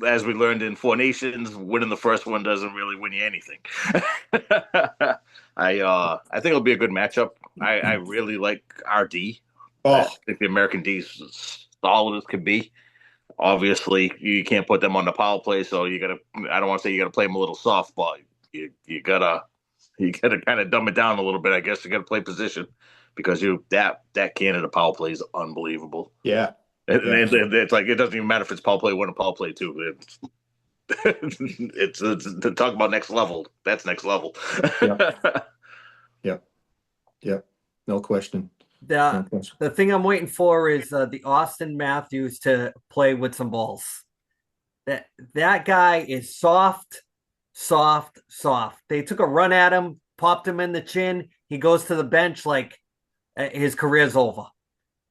as we learned in Four Nations, winning the first one doesn't really win you anything. I think it'll be a good matchup. I really like RD. I Oh, think the American D is solid as could be. Obviously, you can't put them on the power play, so you gotta. I don't want to say you gotta play them a little soft, but you gotta kind of dumb it down a little bit. I guess you gotta play position because that Canada power play is unbelievable. yeah. Yeah. It's like it doesn't even matter if it's power play one or power play two. It's to talk about next level. That's next level. Yeah. Yeah. Yeah. No question. No The question. the thing I'm waiting for is the Austin Matthews to play with some balls. That guy is soft, soft, soft. They took a run at him, popped him in the chin. He goes to the bench like his career's over.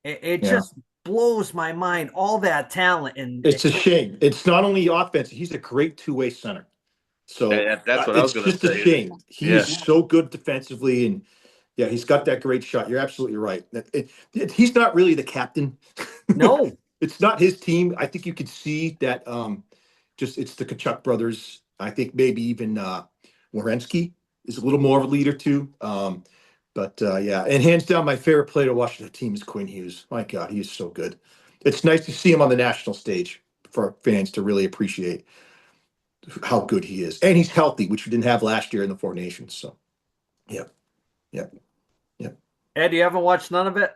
It Yeah. just blows my mind. All that talent and It's a shame. It's not only offense, he's a great two-way center. So That's what I was it's gonna just a say. shame. He Yeah, is so good defensively, and yeah, he's got that great shot. You're absolutely right. He's not really the captain. no, It's not his team. I think you could see that. Just it's the Kachuk brothers. I think maybe even Werenski is a little more of a leader too. But yeah, and hands down, my favorite player to watch the team is Quinn Hughes. My God, he is so good. It's nice to see him on the national stage for fans to really appreciate how good he is, and he's healthy, which we didn't have last year in the Four Nations. So yeah, yeah, yeah. Ed, you haven't watched none of it?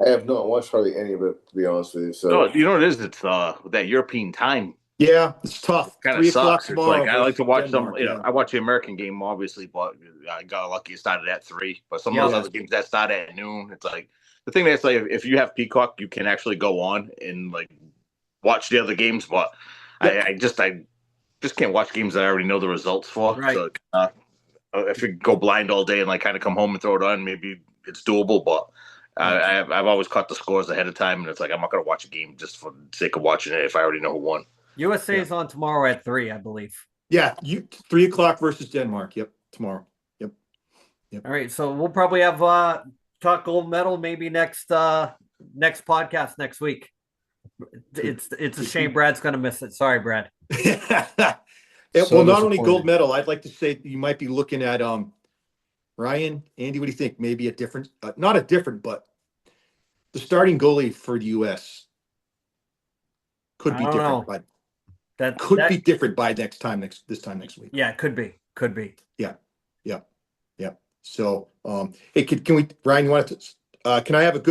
I have not watched hardly any of it, to be honest with you. no, So you know what it is? It's that European time Yeah, it's tough. kind of 3 o'clock sucks. It's like tomorrow I like versus to watch some. Denmark. Yeah, I watch the American game obviously, but I got lucky it started at 3. But some of those Yep. yeah, other games that start at noon, it's like the thing that's like if you have Peacock, you can actually go on and like watch the other games. But yep, I just can't watch games that I already know the results for. Right. So if you go blind all day and like kind of come home and throw it on, maybe it's doable. But yeah. I've always caught the scores ahead of time, and it's like I'm not going to watch a game just for the sake of watching it if I already know who won. USA Yeah. is on tomorrow at 3, I believe. Yeah, 3 o'clock versus Denmark. Yep, tomorrow. Yep. All right, so we'll probably have talk gold medal maybe next podcast next week. It's a shame Brad's gonna miss it. Sorry, Brad. Well, So not only gold disappointed. medal, I'd like to say you might be looking at Ryan, Andy. What do you think? Maybe a different, not a different, but the starting goalie for the U.S. could I be don't different, know. but That could that be different by this time next week. yeah, could be. Could be. Yeah, yeah, yeah. So, hey, can we, Ryan? You want to? Can I have a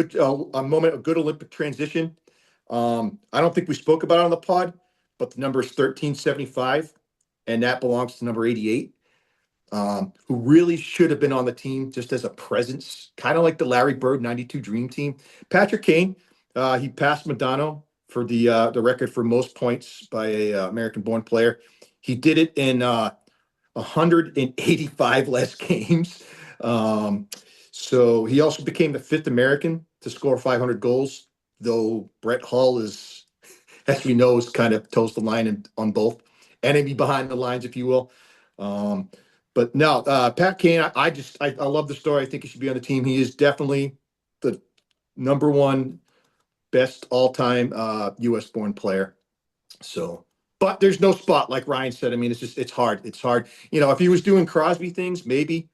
moment, a good Olympic transition? I don't think we spoke about it on the pod, but the number is 1375, and that belongs to number 88, who really should have been on the team just as a presence, kind of like the Larry Bird 92 Dream Team. Patrick Kane, he passed Madonna for the record for most points by a American-born player. He did it in 185 less games. So he also became the 5th American to score 500 goals, though Brett Hull is, as we know, is kind of toes the line on both, enemy behind the lines, if you will. But no, Pat Kane, I love the story. I think he should be on the team. He is definitely the number one best all-time U.S. born player. So, but there's no spot, like Ryan said. I mean, it's hard. It's hard. If he was doing Crosby things, maybe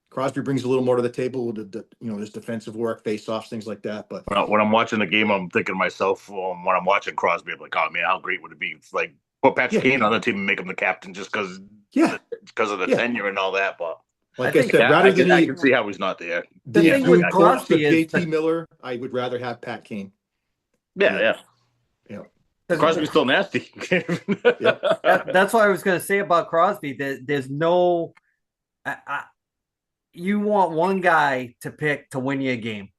Crosby brings a little more to the table. There's defensive work, face-offs, things like that. But When I'm watching the game, I'm thinking to myself, when I'm watching Crosby, I'm like, oh man, how great would it be? Like, put Patrick yeah, Kane on the team and make him the captain just yeah, because of the yeah. tenure and all that. But Like I think said, rather than I can see how he's not there. the the thing doing with I can, quotes of Crosby is JT Miller, I would rather have Pat Kane. yeah, yeah. Yeah. Crosby's still nasty. Yeah. that's what I was going to say about Crosby. There's no, you want one guy to pick to win you a game.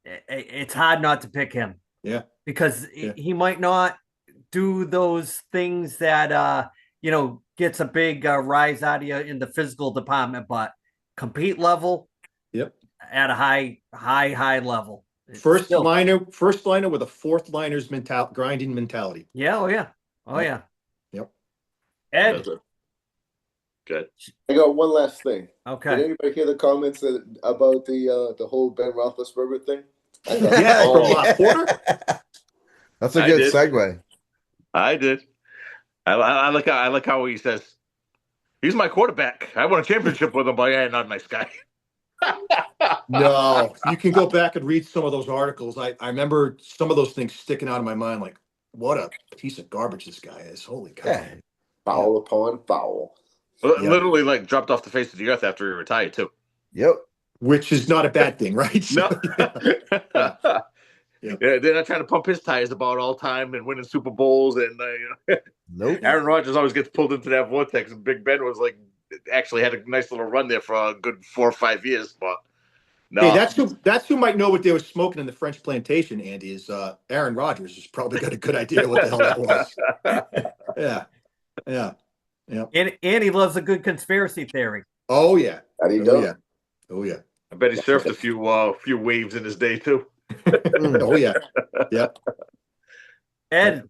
It's hard not to pick him. Yeah. because Yeah. he might not do those things that gets a big rise out of you in the physical department, but compete level Yep. at a high level. It's still, First liner with a fourth liner's grinding mentality. yeah, oh yeah, oh Yep. yeah. Yep. Ed, That's it. Good. I got one last thing. Did okay. anybody hear the comments about the whole Ben Roethlisberger thing? I thought it was Yes, from Oh, Porter. That's a I good did. segue. I did. I like how he says he's my quarterback. I won a championship with him, but yeah, not a nice guy. No, you can go back and read some of those articles. I remember some of those things sticking out of my mind, like what a piece of garbage this guy is. Holy cow. Yeah. Yeah. foul upon foul. Yeah. Literally, like dropped off the face of the earth after he retired too. Yep. Which is not a bad thing, right? No. So, yeah. Yeah. Yeah, they're not trying to pump his tires about all time and winning Super Bowls. And Nope. Aaron Rodgers always gets pulled into that vortex. And Big Ben was like, actually had a nice little run there for a good 4 or 5 years. But Hey, no, that's who might know what they were smoking in the French plantation, Andy, is Aaron Rodgers has probably got a good idea what the hell that was. Yeah. Yeah. Yeah. And he loves a good conspiracy theory. Oh yeah. That he Oh does. yeah. Oh yeah. I bet he surfed a few waves in his day too. Oh yeah. Yeah. Ed,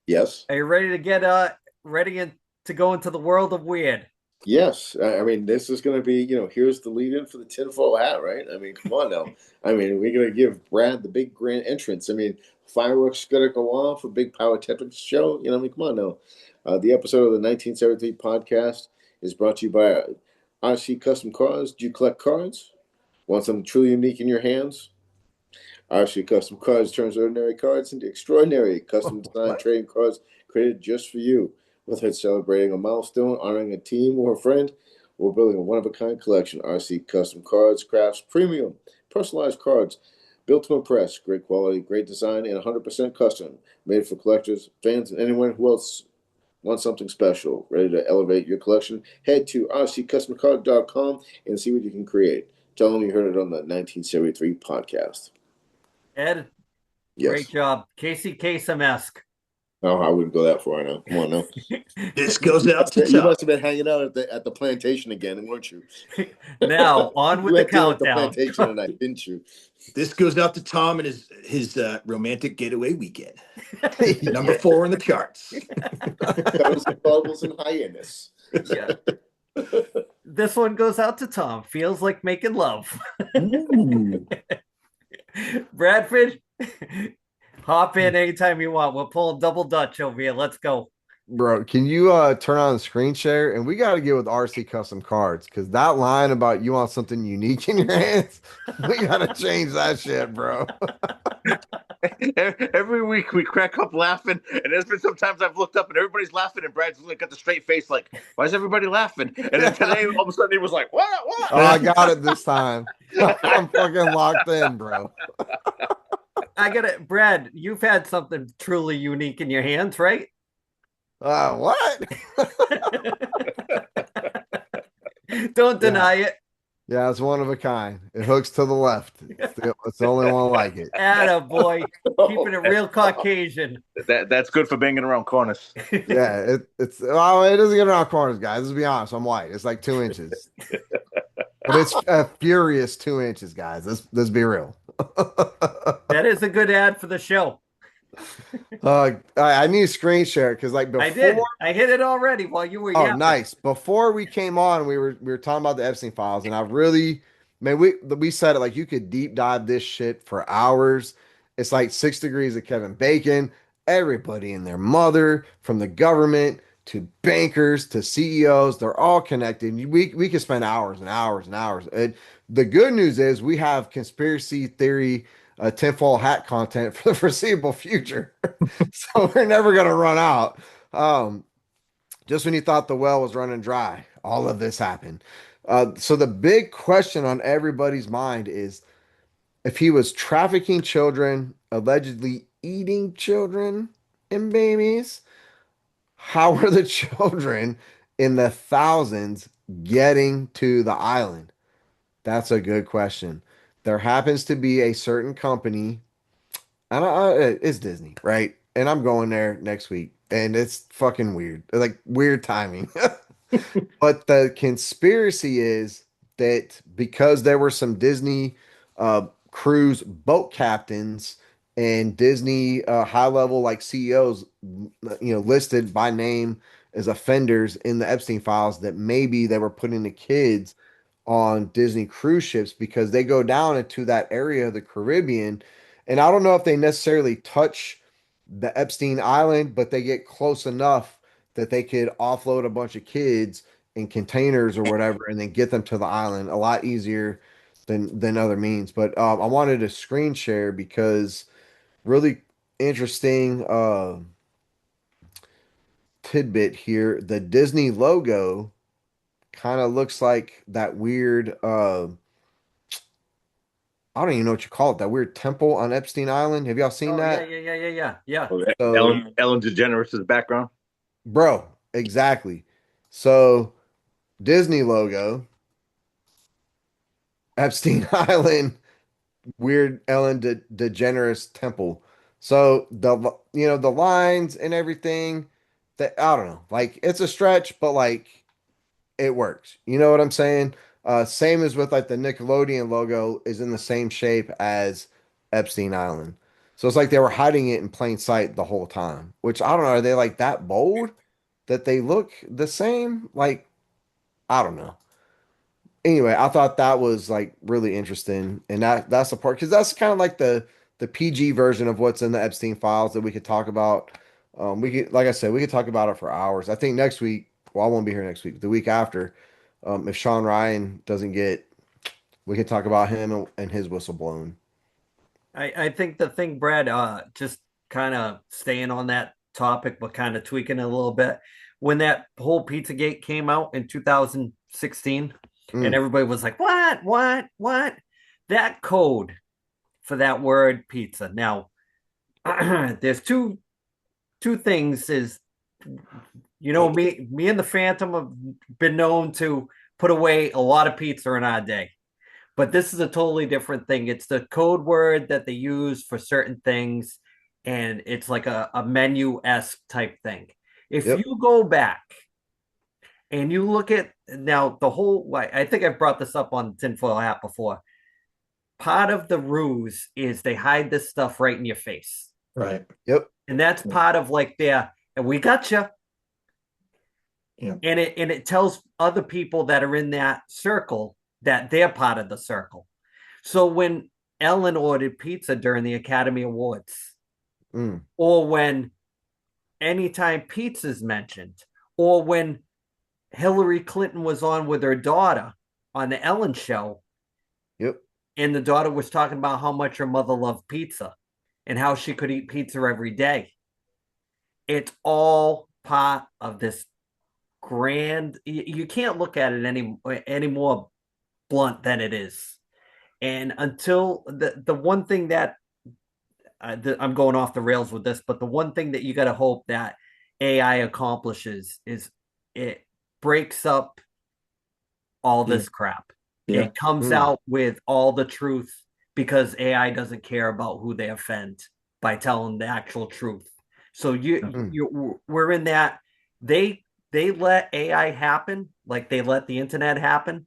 Yes. are you ready to get to go into the world of weird? Yes. I mean, this is going to be, here's the lead in for the tinfoil hat, right? I mean, come on now. I mean, we're going to give Brad the big grand entrance. I mean, fireworks going to go off, a big pyrotechnics show. I mean, come on now. The episode of the 1973 podcast is brought to you by RC Custom Cars. Do you collect cards? Want something truly unique in your hands? RC Custom Cards turns ordinary cards into extraordinary custom designed What? trading cards created just for you. Whether it's celebrating a milestone, honoring a team or a friend, or building a one-of-a-kind collection, RC Custom Cards crafts premium, personalized cards built to impress. Great quality, great design, and 100% custom. Made for collectors, fans, and anyone who else wants something special. Ready to elevate your collection? Head to rccustomcard.com and see what you can create. Tell them you heard it on the 1973 podcast. Ed, great Yes. job. Casey Kasem-esque. Oh, I wouldn't go that far now. Come on now. This goes out to You Tom. must have been hanging out at the plantation again, weren't you? Now, on with You the went down at the countdown. plantation tonight, didn't you? This goes out to Tom and his romantic getaway weekend. Number Yeah. 4 in the charts. Covers and bubbles and hyenas. Yeah. This one goes out to Tom. Feels like making love. Ooh. Bradford, hop in anytime you want. We're pulling double Dutch over here. Let's go. Bro, can you turn on the screen share? And we got to get with RC Custom Cards because that line about you want something unique in your hands, we got to change that shit, bro. Every week we crack up laughing, and there's been sometimes I've looked up and everybody's laughing, and Brad's got the straight face, like, "Why is everybody laughing?" And then today, all of a sudden, he was like, "What? Oh, I got it this time. I'm fucking locked in, bro. I got it. Brad, you've had something truly unique in your hands, right? What? Don't deny it. Yeah, it's one of a kind. It hooks to the left. It's the only one like it. Atta boy, keeping it real Caucasian. That's good for banging around corners." Yeah, well, it doesn't get around corners, guys. Let's be honest. I'm white. It's like 2 inches, but it's a furious 2 inches, guys. Let's be real. That is a good ad for the show. I need a screen share because like before. I did. I hit it already while you were. Oh, yapping. nice. Before we came on, we were talking about the Epstein files, and I really, man, we said it like you could deep dive this shit for hours. It's like 6 degrees of Kevin Bacon. Everybody and their mother, from the government to bankers to CEOs, they're all connected. We could spend hours and hours and hours. And the good news is we have conspiracy theory, tinfoil hat content for the foreseeable future, so we're never gonna run out. Just when you thought the well was running dry, all of this happened. So the big question on everybody's mind is if he was trafficking children, allegedly eating children and babies, how were the children in the thousands getting to the island? That's a good question. There happens to be a certain company And it's Disney, right? And I'm going there next week, and it's fucking weird, like weird timing. But the conspiracy is that because there were some Disney cruise boat captains and Disney high level like CEOs, listed by name as offenders in the Epstein files, that maybe they were putting the kids on Disney cruise ships because they go down into that area of the Caribbean. And I don't know if they necessarily touch the Epstein Island, but they get close enough that they could offload a bunch of kids in containers or whatever and then get them to the island a lot easier than other means. But I wanted to screen share because really interesting tidbit here. The Disney logo kind of looks like that weird I don't even know what you call it, that weird temple on Epstein Island. Have y'all seen Oh yeah, that? yeah, yeah, yeah, yeah, yeah. Oh, So, Ellen DeGeneres' background. bro, exactly. So, Disney logo, Epstein Island, weird Ellen DeGeneres temple. So the lines and everything, that I don't know, like it's a stretch, but like it works. You know what I'm saying? Same as with like the Nickelodeon logo is in the same shape as Epstein Island. So it's like they were hiding it in plain sight the whole time, which I don't know. Are they like that bold that they look the same? Like, I don't know. Anyway, I thought that was like really interesting. And that's the part because that's kind of like the PG version of what's in the Epstein files that we could talk about. We could, like I said, we could talk about it for hours. I think next week, well, I won't be here next week, the week after, if Sean Ryan doesn't get, we could talk about him and his whistleblowing. I think the thing, Brad, just kind of staying on that topic, but kind of tweaking it a little bit. When that whole Pizzagate came out in 2016, and Mm, everybody was like, what? That code for that word pizza. Now, there's two things is me and the Phantom have been known to put away a lot of pizza in our day. But this is a totally different thing. It's the code word that they use for certain things, and it's like a menu-esque type thing. If yep. you go back and you look at now the whole, I think I've brought this up on Tinfoil Hat before. Part of the ruse is they hide this stuff right in your face. Right. Yep. And that's part of like their, and we got you. Yeah. And it tells other people that are in that circle that they're part of the circle. So when Ellen ordered pizza during the Academy Awards, Mm, or when anytime pizza's mentioned, or when Hillary Clinton was on with her daughter on the Ellen show, yep. and the daughter was talking about how much her mother loved pizza and how she could eat pizza every day. It's all part of this grand. You can't look at it any more blunt than it is. And until the one thing that I'm going off the rails with this, but the one thing that you got to hope that AI accomplishes is it breaks up all Yeah. this crap. Yeah. It comes Mm, out with all the truth because AI doesn't care about who they offend by telling the actual truth. So mm. we're in that they let AI happen like they let the internet happen,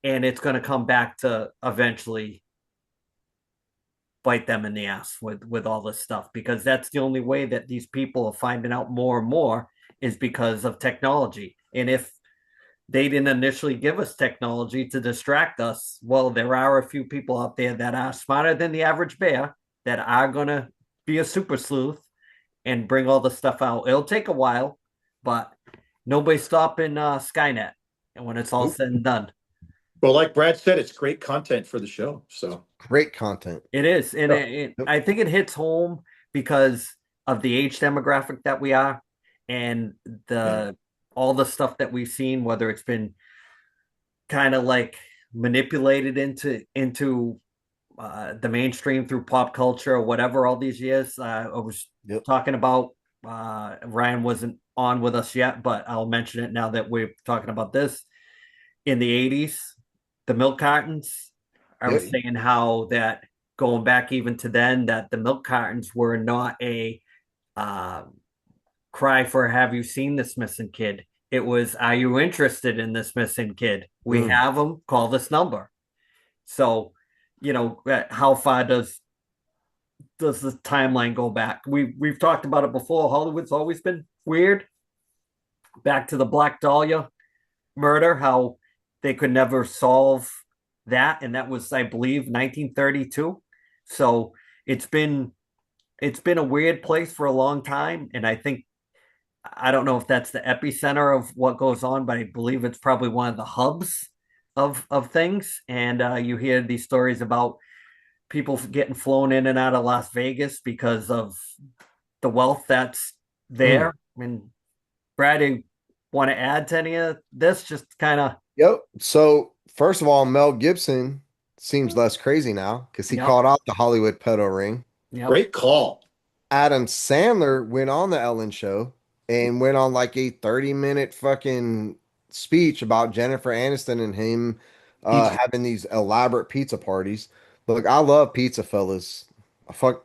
and it's going to come back to eventually bite them in the ass with all this stuff because that's the only way that these people are finding out more and more is because of technology. And if they didn't initially give us technology to distract us, well, there are a few people out there that are smarter than the average bear that are going to be a super sleuth and bring all the stuff out. It'll take a while, but nobody's stopping Skynet. And when it's all Nope. said and done, Well, like Brad said, it's great content for the show. So Great content. it is. And yeah. Yep. I think it hits home because of the age demographic that we are and Yeah. the all the stuff that we've seen, whether it's been kind of like manipulated into the mainstream through pop culture or whatever all these years. I was Yep. talking about Ryan wasn't on with us yet, but I'll mention it now that we're talking about this. In the 80s, the milk cartons, I was Yep. saying how that going back even to then, that the milk cartons were not a uh, cry for "Have you seen this missing kid?" It was, "Are you interested in this missing kid? We Mm. have him. Call this number." So, how far does the timeline go back? We've talked about it before. Hollywood's always been weird. Back to the Black Dahlia murder, how they could never solve that, and that was, I believe, 1932. So it's been it's been a weird place for a long time, and I don't know if that's the epicenter of what goes on, but I believe it's probably one of the hubs of things. And you hear these stories about people getting flown in and out of Las Vegas because of the wealth that's there. Mm. I mean, Brad, you want to add to any of this? Just kind of, Yep. So first of all, Mel Gibson seems less crazy now because he yep, called out the Hollywood pedo ring. yep. Great call. Adam Sandler went on the Ellen show and went on like a 30-minute fucking speech about Jennifer Aniston and him Pizza. having these elaborate pizza parties. Look, I love pizza, fellas.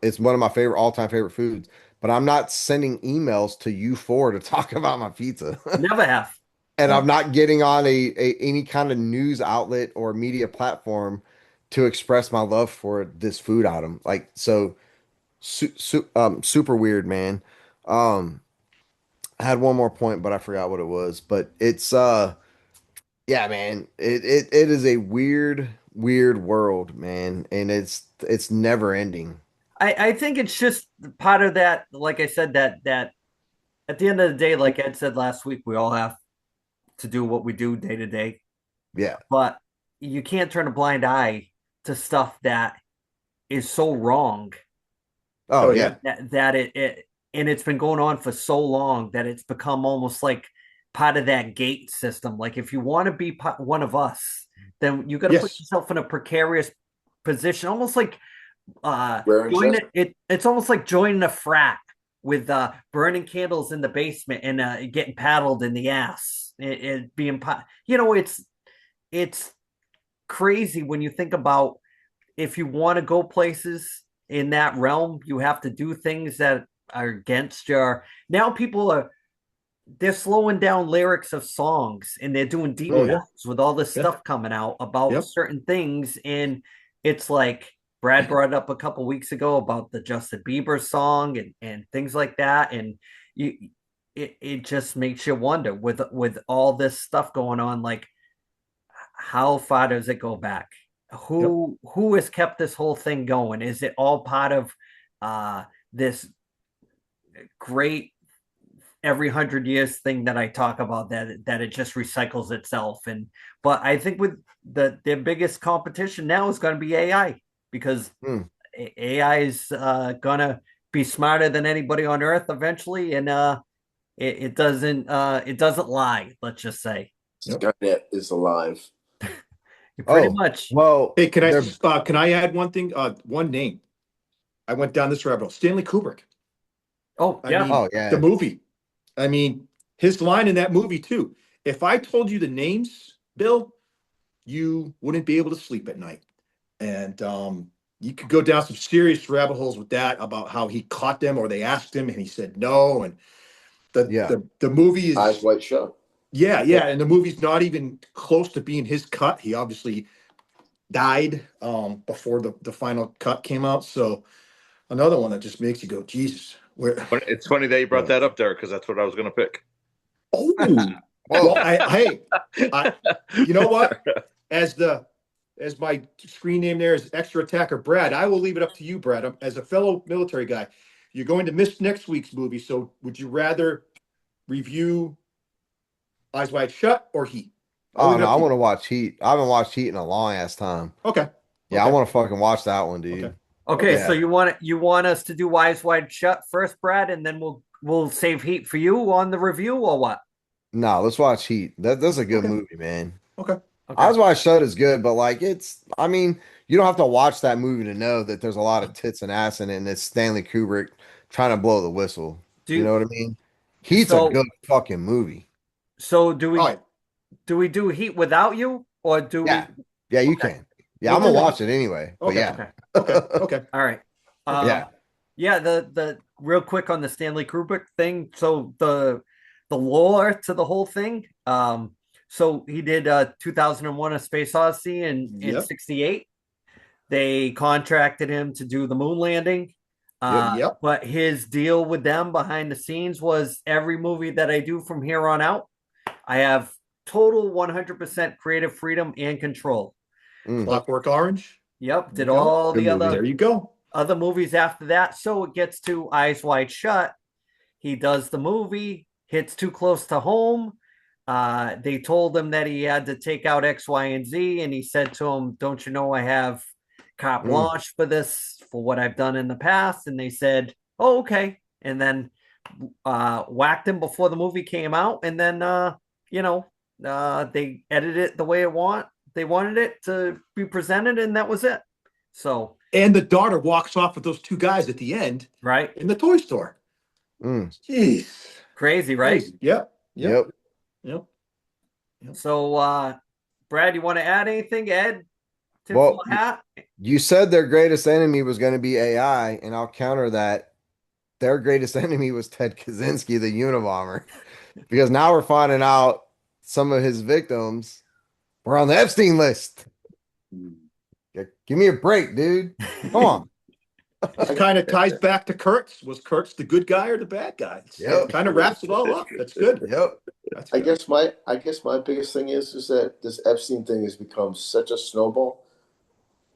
It's one of my favorite all-time favorite foods. But I'm not sending emails to you four to talk about my pizza. Never have. And No. I'm not getting on any kind of news outlet or media platform to express my love for this food item. Like so super weird, man. Um, I had one more point, but I forgot what it was. But it's yeah, man. It is a weird world, man, and it's never ending. I think it's just part of that. Like I said, that at the end of the day, like Ed said last week, we all have to do what we do day to day, Yeah. but you can't turn a blind eye to stuff that is so wrong Oh Oh yeah. yeah. that it and it's been going on for so long that it's become almost like part of that gate system. Like, if you want to be one of us, then you got to put Yes. yourself in a precarious position, almost like Wearing join chest. it's almost like joining a frat with burning candles in the basement and getting paddled in the ass. It being it's crazy when you think about, if you want to go places in that realm, you have to do things that are against your. Now people are they're slowing down lyrics of songs, and they're doing deep Oh Mm. yeah. cuts with all this Yeah. stuff coming out about Yep. certain things. And it's like Brad brought it up a couple weeks ago about the Justin Bieber song and things like that. And you it just makes you wonder, with all this stuff going on, like, how far does it go back? Yep. Who has kept this whole thing going? Is it all part of uh this great every 100 years thing that I talk about, that it just recycles itself? And but I think with their biggest competition now is going to be AI, because Mm. AI is gonna be smarter than anybody on Earth eventually, and it doesn't lie. Let's just say, Yep. Skynet is alive. pretty Oh, much. well, Hey, they're can I add one thing? One name. I went down this rabbit hole. Stanley Kubrick. Oh I yeah, mean, oh the yeah. movie. I mean, his line in that movie too. If I told you the names, Bill, you wouldn't be able to sleep at night. And you could go down some serious rabbit holes with that about how he caught them or they asked him and he said no. And the Yeah. the, the movie Eyes is wide shut. yeah, and the movie's not even close to being his cut. He obviously died before the final cut came out. So another one that just makes you go, Jesus, where It's funny that you brought Yeah. that up there because that's what I was going to pick. oh well, Whoa. I you know what? As my screen name there is Extra Attacker Brad, I will leave it up to you, Brad. As a fellow military guy, you're going to miss next week's movie. So would you rather review Eyes Wide Shut or Heat? I'll Oh leave it no, up I to want you. to watch Heat. I haven't watched Heat in a long ass time. Okay. Yeah, I Okay. want to fucking watch that one, Okay. dude. okay. Okay. So Yeah. you want us to do Eyes Wide Shut first, Brad, and then we'll save Heat for you on the review, or what? No, let's watch Heat. That's a good Okay. movie, man. Okay. Okay. Eyes Wide Shut is good, but like I mean, you don't have to watch that movie to know that there's a lot of tits and ass in it, and it's Stanley Kubrick trying to blow the whistle. You know Do what I mean? Heat's a so good fucking movie. so do All we right. do we do Heat without you, or do Yeah. we? Yeah, you Okay. can. Yeah, Well, I'm gonna then, watch it anyway. But okay, yeah. Okay. okay. All right. Okay. Um, Yeah. yeah, the real quick on the Stanley Kubrick thing. So the lore to the whole thing. So he did 2001: A Space Odyssey in Yep. '68. They contracted him to do the moon landing. Yep. Yep. But his deal with them behind the scenes was every movie that I do from here on out, I have total 100% creative freedom and control. Mm, So, Clockwork Orange. yep, There you did go. all good the movie. There you go. other movies after that. So it gets to Eyes Wide Shut. He does the movie, hits too close to home. They told him that he had to take out X, Y, and Z, and he said to him, "Don't you know I have carte Mm. blanche for this for what I've done in the past?" And they said, "Oh, okay." And then whacked him before the movie came out, and then you know they edited it the way they wanted it to be presented, and that was it. So And the daughter walks off with those two guys at the end right, in the toy store. Mm. Jeez. crazy, right? Crazy. Yep. Yep. Yep. Yep. Yep. So Brad, you want to add anything? Ed, tinfoil Well, hat? you said their greatest enemy was going to be AI, and I'll counter that. Their greatest enemy was Ted Kaczynski, the Unabomber, because now we're finding out some of his victims were on the Epstein list. Give me a break, dude. Come on. This kind of ties back to Kurtz. Was Kurtz the good guy or the bad guy? It Yep. kind of wraps it all up. That's good. Yep. That's I good. guess my biggest thing is that this Epstein thing has become such a snowball.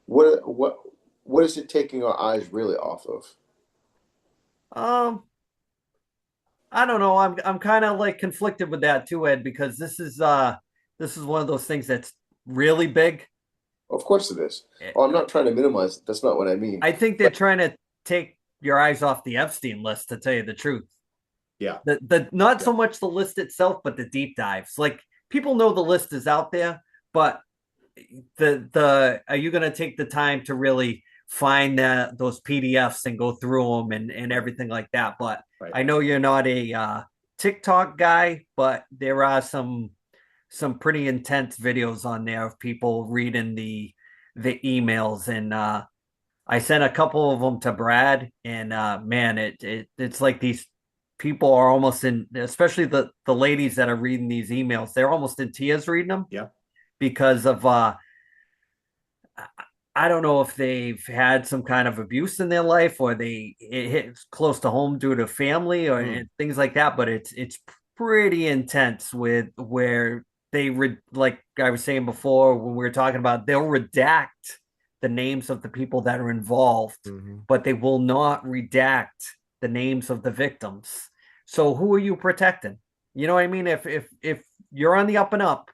What is it taking our eyes really off of? Um, I don't know. I'm kind of like conflicted with that too, Ed, because this is one of those things that's really big. Of course it is. Oh, I'm not trying to minimize it. That's not what I mean. I think they're trying to take your eyes off the Epstein list, to tell you the truth. Yeah. The not Yeah. so much the list itself, but the deep dives. Like people know the list is out there, but the are you going to take the time to really find those PDFs and go through them and everything like that? But Right. I know you're not a TikTok guy, but there are some pretty intense videos on there of people reading the emails, and I sent a couple of them to Brad, and man, it's like these people are almost in, especially the ladies that are reading these emails, they're almost in tears reading them Yeah. because of I don't know if they've had some kind of abuse in their life or they it hits close to home due to family or Mm. things like that. But it's pretty intense with where like I was saying before when we were talking about they'll redact the names of the people that are involved, Mhm. but they will not redact the names of the victims. So who are you protecting? You know what I mean? If you're on the up and up,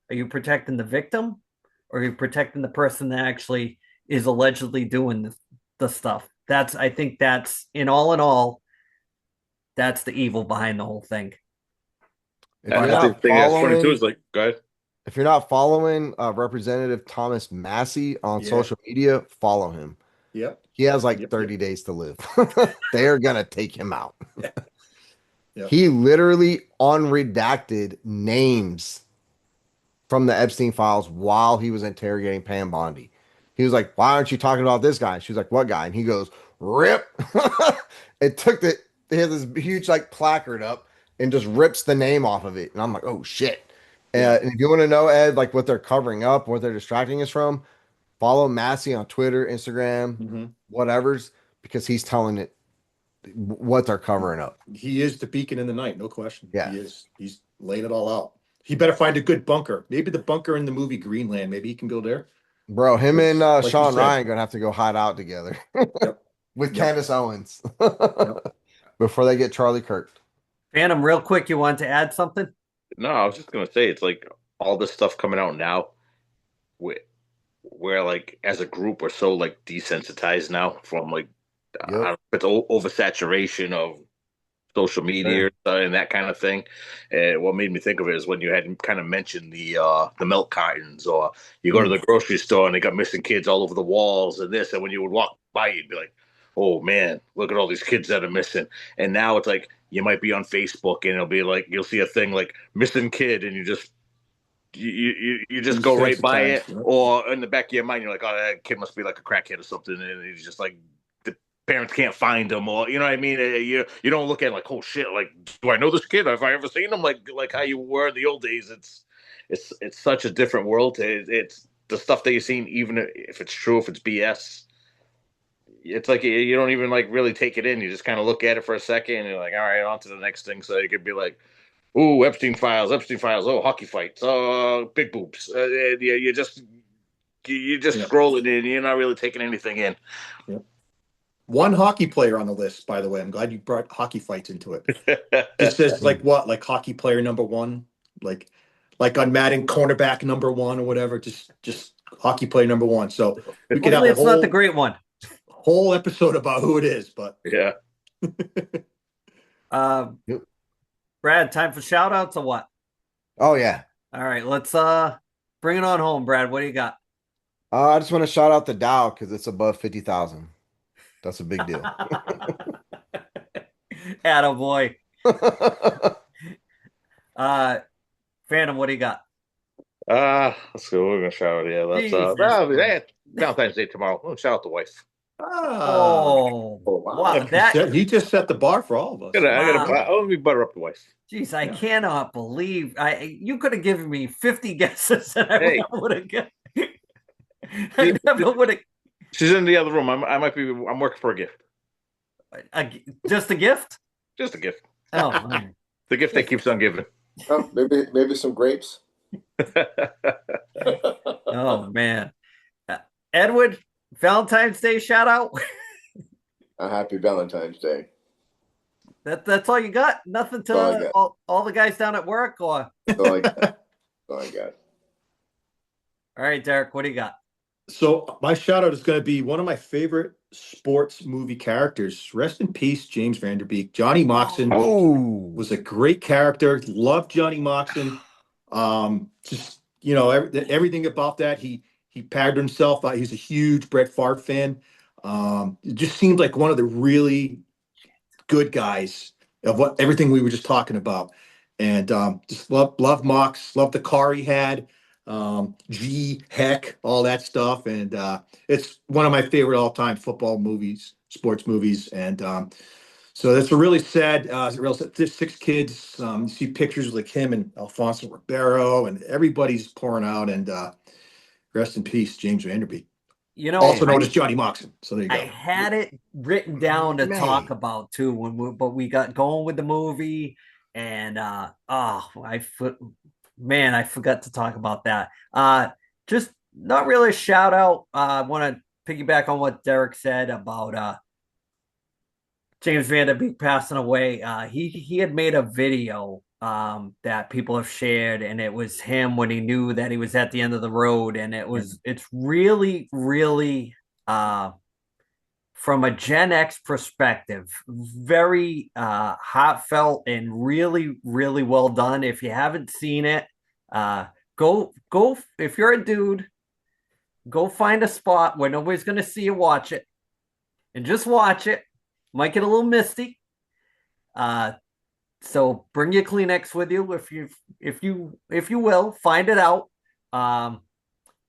are you protecting the victim or are you protecting the person that actually is allegedly doing the stuff? I think that's in all, that's the evil behind the whole thing. If you're But I think not the thing that's funny too following, is like, go ahead. if you're not following Representative Thomas Massey on Yeah. social media, follow him. Yep. He has like Yep. 30 days to live. They are gonna take him out. Yep. He literally unredacted names from the Epstein files while he was interrogating Pam Bondi. He was like, "Why aren't you talking about this guy?" She was like, "What guy?" And he goes, "Rip." It took the They had this huge like placard up and just rips the name off of it. And I'm like, "Oh shit." Yeah. And if you want to know, Ed, like what they're covering up, what they're distracting us from, follow Massey on Twitter, Instagram, Mm-hmm. whatever's, because he's telling it what they're covering up. He is the beacon in the night, no question. Yeah. He is. He's laying it all out. He better find a good bunker. Maybe the bunker in the movie Greenland. Maybe he can go there. Bro, him and It's like you Sean said. Ryan gonna have to go hide out together Yep. with Yep. Candace Owens Yep. before they get Charlie Kirk. Phantom, real quick, you want to add something? No, I was just gonna say it's like all this stuff coming out now, where, where like as a group we're so like desensitized now from like I don't Yep. know, it's oversaturation of social media and that kind of thing. And what made me think of it is when you had kind of mentioned the milk cartons, or you go to Mm. the grocery store and they got missing kids all over the walls and this, and when you would walk by, you'd be like, "Oh man, look at all these kids that are missing." And now it's like you might be on Facebook and it'll be like you'll see a thing like missing kid, and you just you just go right by it, or in the back of your mind, you're like, oh, that kid must be like a crackhead or something, and he's just like the parents can't find him, or you know what I mean. You don't look at it like, oh shit, like do I know this kid? Have I ever seen him? Like how you were in the old days. It's such a different world. It's the stuff that you're seeing, even if it's true, if it's BS. It's like you don't even like really take it in. You just kind of look at it for a second, and you're like, all right, on to the next thing. So you could be like, ooh, Epstein files. Oh, hockey fights. Oh, big boobs. You just scrolling in. You're not really taking anything in. Yep. One hockey player on the list, by the way. I'm glad you brought hockey fights into it. It says like what? Like hockey player number one? Like on Madden, cornerback number one or whatever. Just hockey player number one. So we could have it's not the great one. Whole episode about who it is, but yeah. Brad, time for shout outs or what? Oh yeah. All right, let's bring it on home, Brad. What do you got? I just want to shout out the Dow because it's above 50,000. That's a big deal. Attaboy. Phantom, what do you got? Let's go. We're gonna shout out. Yeah, let's Valentine's Day tomorrow. We'll shout out the wife. Wow. He just set the bar for all of us. Let me butter up the wife. Jeez, I cannot believe you could have given me 50 guesses and I would have got. I never would have. She's in the other room. I'm working for a gift. Just a gift? Just a gift. Oh, man. The gift that keeps on giving. Oh, maybe some grapes. Oh man, Edward, Valentine's Day shout out. A happy Valentine's Day. That's all you got? Nothing to all the guys down at work, or? That's all I got. All right, Derek, what do you got? So my shout out is going to be one of my favorite sports movie characters. Rest in peace, James Van Der Beek. Johnny Moxon was a great character. Loved Johnny Moxon. Just everything about that. He patterned himself. He's a huge Brett Favre fan. It just seemed like one of the really good guys of everything we were just talking about. And just love Mox. Love the car he had. Heck, all that stuff. And it's one of my favorite all-time football movies, sports movies. And so that's a really sad, there's 6 kids. You see pictures like him and Alfonso Ribeiro, and everybody's pouring out. And rest in peace, James Van Der Beek. Also known as Johnny Moxon. So there you go. I had it written down to talk about too, but we got going with the movie, and I forgot to talk about that. Just not really a shout out. I want to piggyback on what Derek said about James Van Der Beek passing away. He had made a video that people have shared, and it was him when he knew that he was at the end of the road, and it's really, really from a Gen X perspective, very heartfelt and really, really well done. If you haven't seen it, go if you're a dude, go find a spot where nobody's gonna see you watch it, and just watch it. Might get a little misty. So bring your Kleenex with you if you will. Find it out.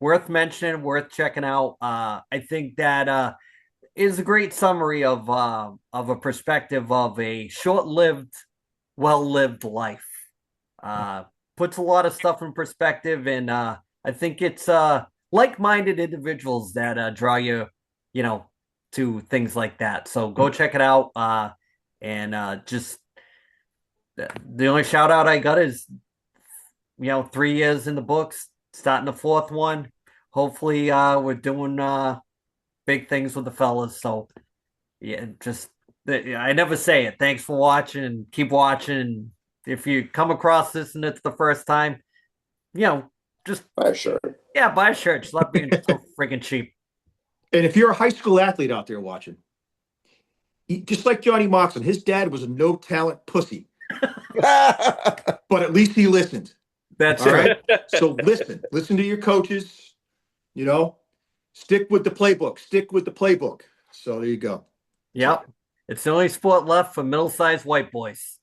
Worth mentioning, worth checking out. I think that is a great summary of a perspective of a short-lived, well-lived life. Puts a lot of stuff in perspective, and I think it's like-minded individuals that draw you, to things like that. So go check it out. And just the only shout out I got is, 3 years in the books, starting the 4th one. Hopefully, we're doing big things with the fellas. So, yeah, I never say it. Thanks for watching. Keep watching. If you come across this and it's the first time, just buy a shirt. Yeah, buy a shirt. Just not being so freaking cheap. And if you're a high school athlete out there watching, just like Johnny Moxon, his dad was a no-talent pussy. But at least he listened. That's all right. So listen to your coaches, stick with the playbook. So there you go. Yep. It's the only sport left for middle-sized white boys.